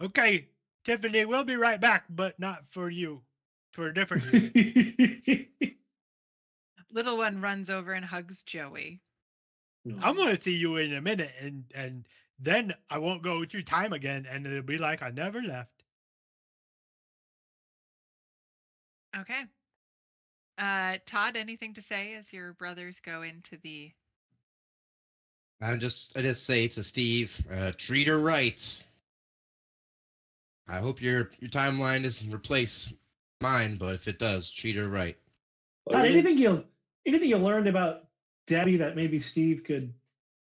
Okay, Tiffany, we'll be right back, but not for you. For a different you. Little one runs over and hugs Joey. I'm going to see you in a minute, and then I won't go through time again, and it'll be like I never left. Okay. Todd, anything to say as your brothers go into the... I just say to Steve, treat her right. I hope your timeline doesn't replace mine, but if it does, treat her right. Todd, anything you learned about Debbie that maybe Steve could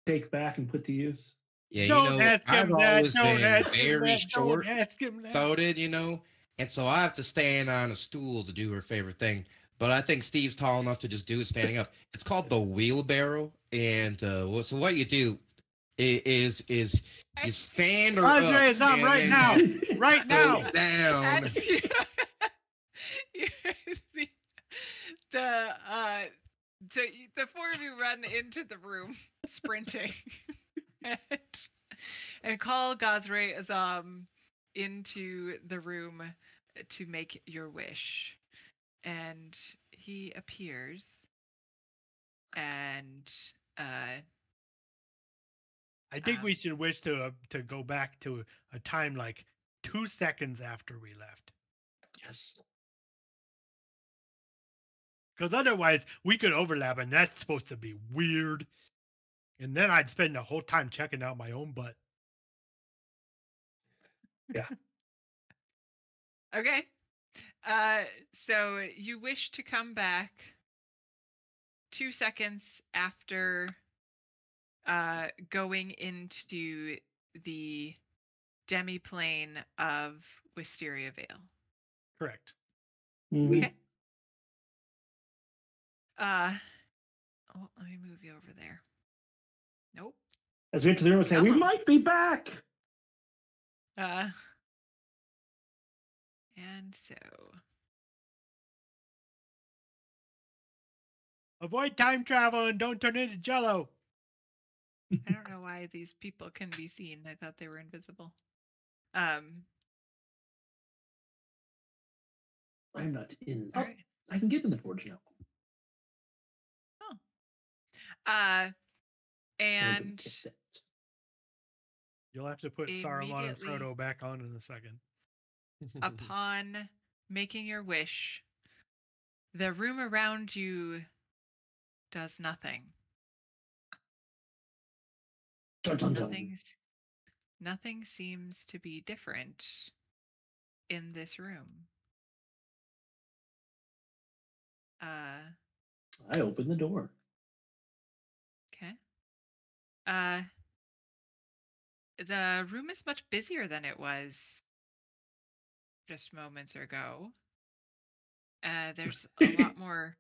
take back and put to use? Yeah, Don't ask him I've that. always Don't been ask him very that. short Don't ask him that. thoughted, and so I have to stand on a stool to do her favorite thing. But I think Steve's tall enough to just do it standing up. It's called the wheelbarrow, and so what you do is you stand her up. Andre is up and right then now. you Right go now. down. The four of you run into the room, sprinting, and call Gazre Azam into the room to make your wish. And he appears, and I think we should wish to go back to a time like 2 seconds after we left. Yes. Because otherwise, we could overlap, and that's supposed to be weird. And then I'd spend the whole time checking out my own butt. Yeah. Okay. So you wish to come back 2 seconds after going into the demi-plane of Wisteria Vale. Correct. Mhm. Okay. Let me move you over there. Nope. As we enter the room, we say, Come "We on. might be back." And so Avoid time travel and don't turn into Jello. I don't know why these people can be seen. I thought they were invisible. I'm not in. All Oh, right. I can get in the forge now. And You'll have to put Saruman and immediately Frodo back on in a second. upon making your wish, the room around you does nothing. Dun, dun, dun. Nothing seems to be different in this room. I open the door. Okay. The room is much busier than it was just moments ago. There's a lot more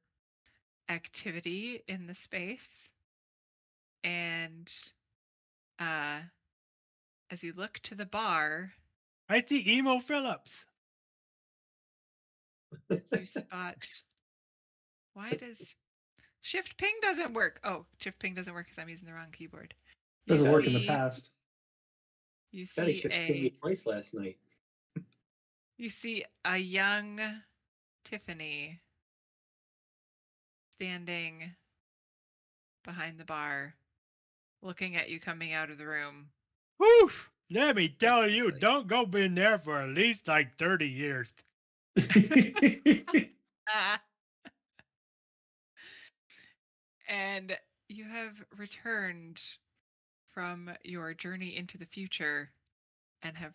activity in the space. And as you look to the bar, I see Emo Phillips. you spot. Why does Shift Ping doesn't work? Oh, Shift Ping doesn't work because I'm using the wrong keyboard. Doesn't work in the past. You Daddy see should ping me twice last night. You see a young Tiffany standing behind the bar, looking at you coming out of the room. Woof! Let me tell you, don't go been there for at least like 30 years. And you have returned from your journey into the future and have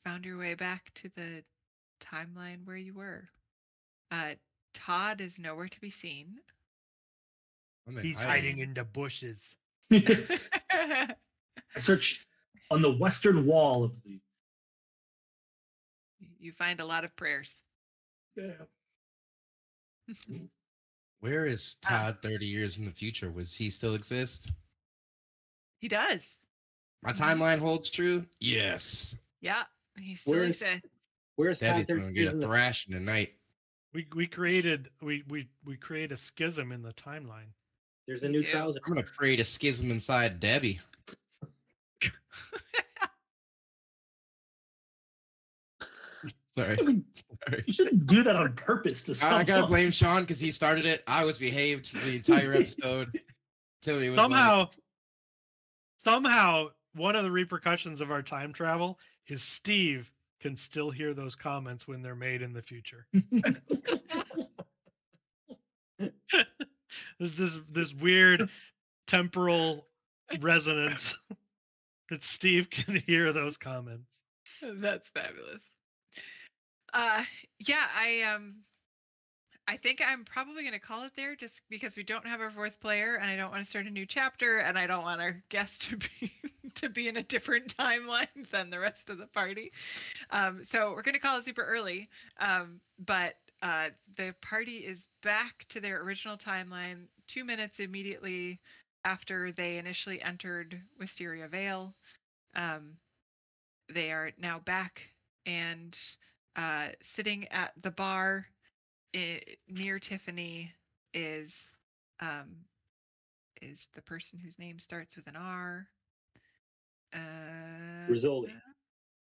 found your way back to the timeline where you were. Todd is nowhere to be seen. He's hiding in the bushes. I search on the western wall of the. You find a lot of prayers. Yeah. Where is Todd 30 years in the future? Does he still exist? He does. My timeline holds true? Yes. Yeah, he still exists. Where's Daddy's Todd gonna 30 get years a in the thrashing tonight. We created a schism in the timeline. There's a new trouser. I'm gonna create a schism inside Debbie. Sorry. You shouldn't do that on purpose to someone. I gotta blame Sean because he started it. I was behaved the entire episode. Tilly was Somehow, one of the repercussions of our time travel is Steve can still hear those comments when they're made in the future. There's this weird temporal resonance that Steve can hear those comments. That's fabulous. Yeah, I think I'm probably going to call it there just because we don't have our fourth player and I don't want to start a new chapter and I don't want our guest to be in a different timeline than the rest of the party. So we're going to call it super early. But the party is back to their original timeline 2 minutes immediately after they initially entered Wisteria Vale. They are now back and sitting at the bar near Tiffany is the person whose name starts with an R. Rizzoli.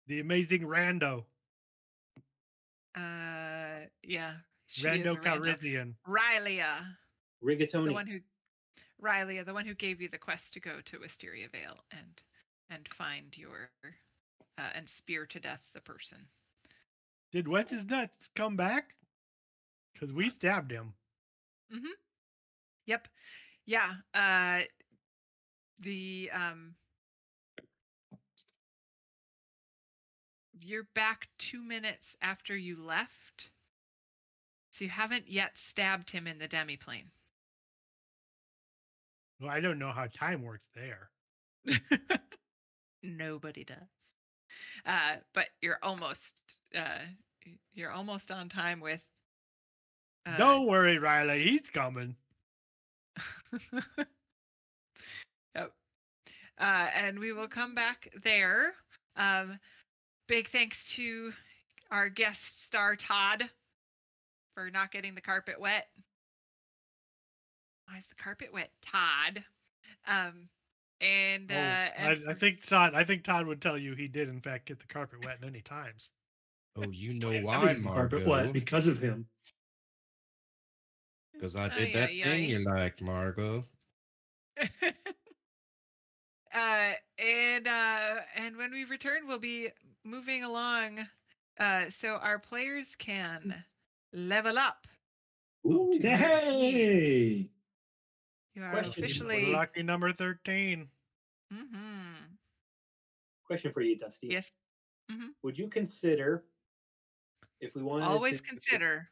The amazing Rando. Yeah, she is Rando a rando. Calrissian. Rylia, Rigatoni. the one who gave you the quest to go to Wisteria Vale and find your and spear to death the person. Did What's His Nuts come back? Because we stabbed him. Mm-hmm. Yep. Yeah. The you're back 2 minutes after you left, so you haven't yet stabbed him in the demiplane. Well, I don't know how time works there. Nobody does. But you're almost on time with. Don't worry, Riley. He's coming. Yep. And we will come back there. Big thanks to our guest star Todd for not getting the carpet wet. Why is the carpet wet, Todd? And I think Todd would tell you he did in fact get the carpet wet many times. Oh, you know I why, think the carpet wet Margot? because of him. Because I did Ay, that ay, thing ay. you like, Margot. And when we return, we'll be moving along, so our players can level up. Ooh. Hey! You are Question. officially. Lucky number 13. Mm-hmm. Question for you, Dusty. Yes. Mm-hmm. Would you consider, if we wanted Always to, consider.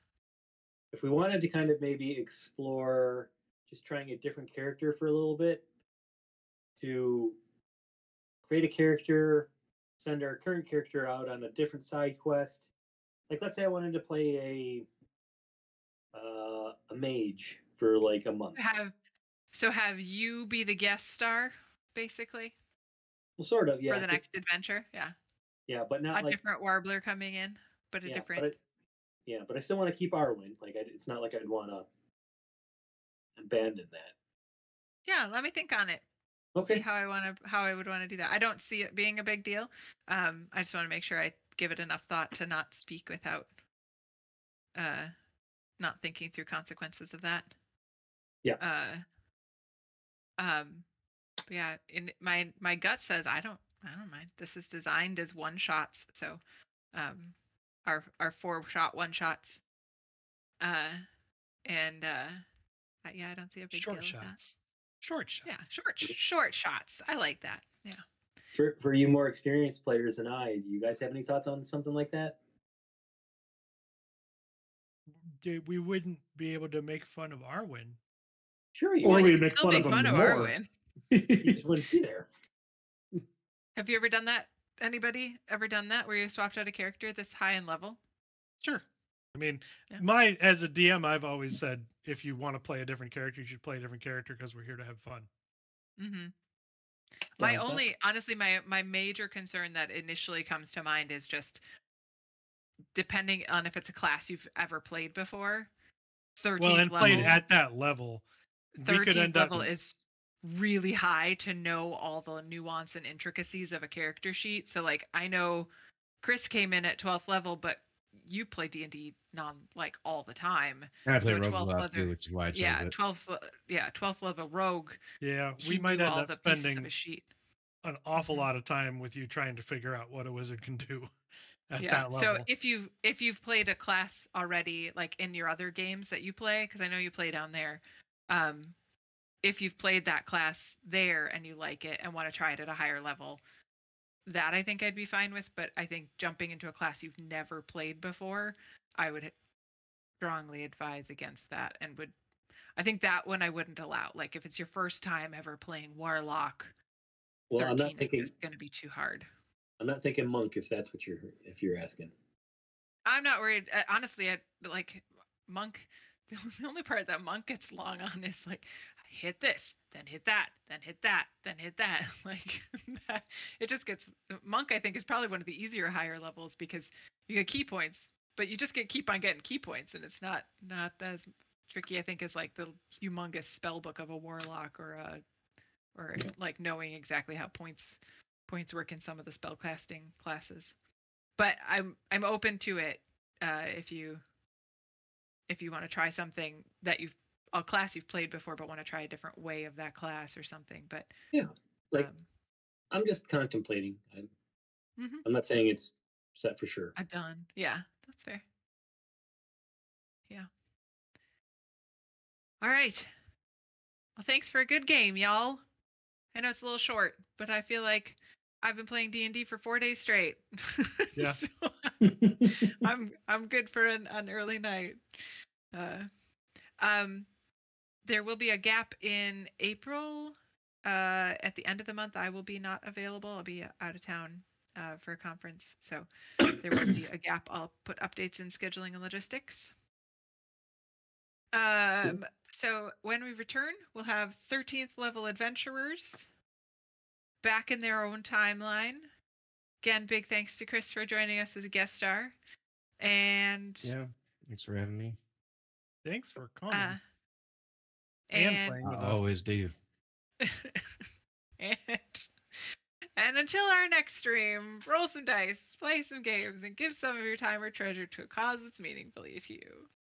if we wanted to kind of maybe explore just trying a different character for a little bit, to create a character, send our current character out on a different side quest? Like, let's say I wanted to play a mage for like a month. Have you be the guest star, basically, Well, sort of, yeah. for the next adventure. Yeah. Yeah, but not A like different Warbler coming in, but a yeah, different. but I still want to keep Arwen. Like, it's not like I'd want to abandon that. Yeah, let me think on it. Okay. See how I would want to do that. I don't see it being a big deal. I just want to make sure I give it enough thought to not speak without not thinking through consequences of that. Yeah. But yeah, in my gut says I don't mind. This is designed as one shots, so our 4-shot one shots. And yeah, I don't see a big Short deal with that. shots. Short shots. Yeah, short shots. I like that. Yeah. For you more experienced players than I, do you guys have any thoughts on something like that? We wouldn't be able to make fun of Arwen. Sure, you Or would. we you make still fun of make him fun of more. Arwen. You just wouldn't be there. Have you ever done that? Anybody ever done that where you swapped out a character this high in level? Sure. I mean, Yeah. as a DM, I've always said if you want to play a different character, you should play a different character because we're here to have fun. Mm-hmm. Yeah, honestly, my major concern that initially comes to mind is just depending on if it's a class you've ever played before. 13th Well, and level, played at that level, we could 13th end up. level is really high to know all the nuance and intricacies of a character sheet. So like I know Chris came in at 12th level, but you play D&D all the time. I play So Rogue 12th Lab level, too, which is why I chose yeah, it. 12th level rogue. Yeah, we He might knew end all up the pieces of spending his sheet. an awful Mhm. lot of time with you trying to figure out what a wizard can do at Yeah. that level. So if you've played a class already, like in your other games that you play, because I know you play down there, if you've played that class there and you like it and want to try it at a higher level, that I think I'd be fine with. But I think jumping into a class you've never played before, I would strongly advise against that, and I think that one I wouldn't allow. Like if it's your first time ever playing Warlock, well, 13 is just going to be too hard. I'm not thinking monk if that's what you're asking. I'm not worried. Honestly, I like monk. The only part that monk gets long on is like hit this, then hit that, then hit that, then hit that. Like that, it just gets monk. I think is probably one of the easier higher levels because you get key points but you just keep on getting key points, and it's not as tricky, I think, as like the humongous spell book of a warlock or like knowing exactly how points work in some of the spellcasting classes. But I'm open to it if you want to try something that a class you've played before, but want to try a different way of that class or something. But Yeah, like I'm just contemplating. I'm not saying it's set for sure. I'm done. Yeah, that's fair. Yeah. All right. Well, thanks for a good game, y'all. I know it's a little short, but I feel like I've been playing D&D for 4 days straight. Yeah. So I'm good for an early night. There will be a gap in April. At the end of the month, I will be not available. I'll be out of town for a conference, so there will be a gap. I'll put updates in scheduling and logistics. So when we return, we'll have 13th level adventurers back in their own timeline. Again, big thanks to Chris for joining us as a guest star. And Yeah, thanks for having me. Thanks for coming. And Playing I with us. always do. and until our next stream, roll some dice, play some games, and give some of your time or treasure to a cause that's meaningful to you.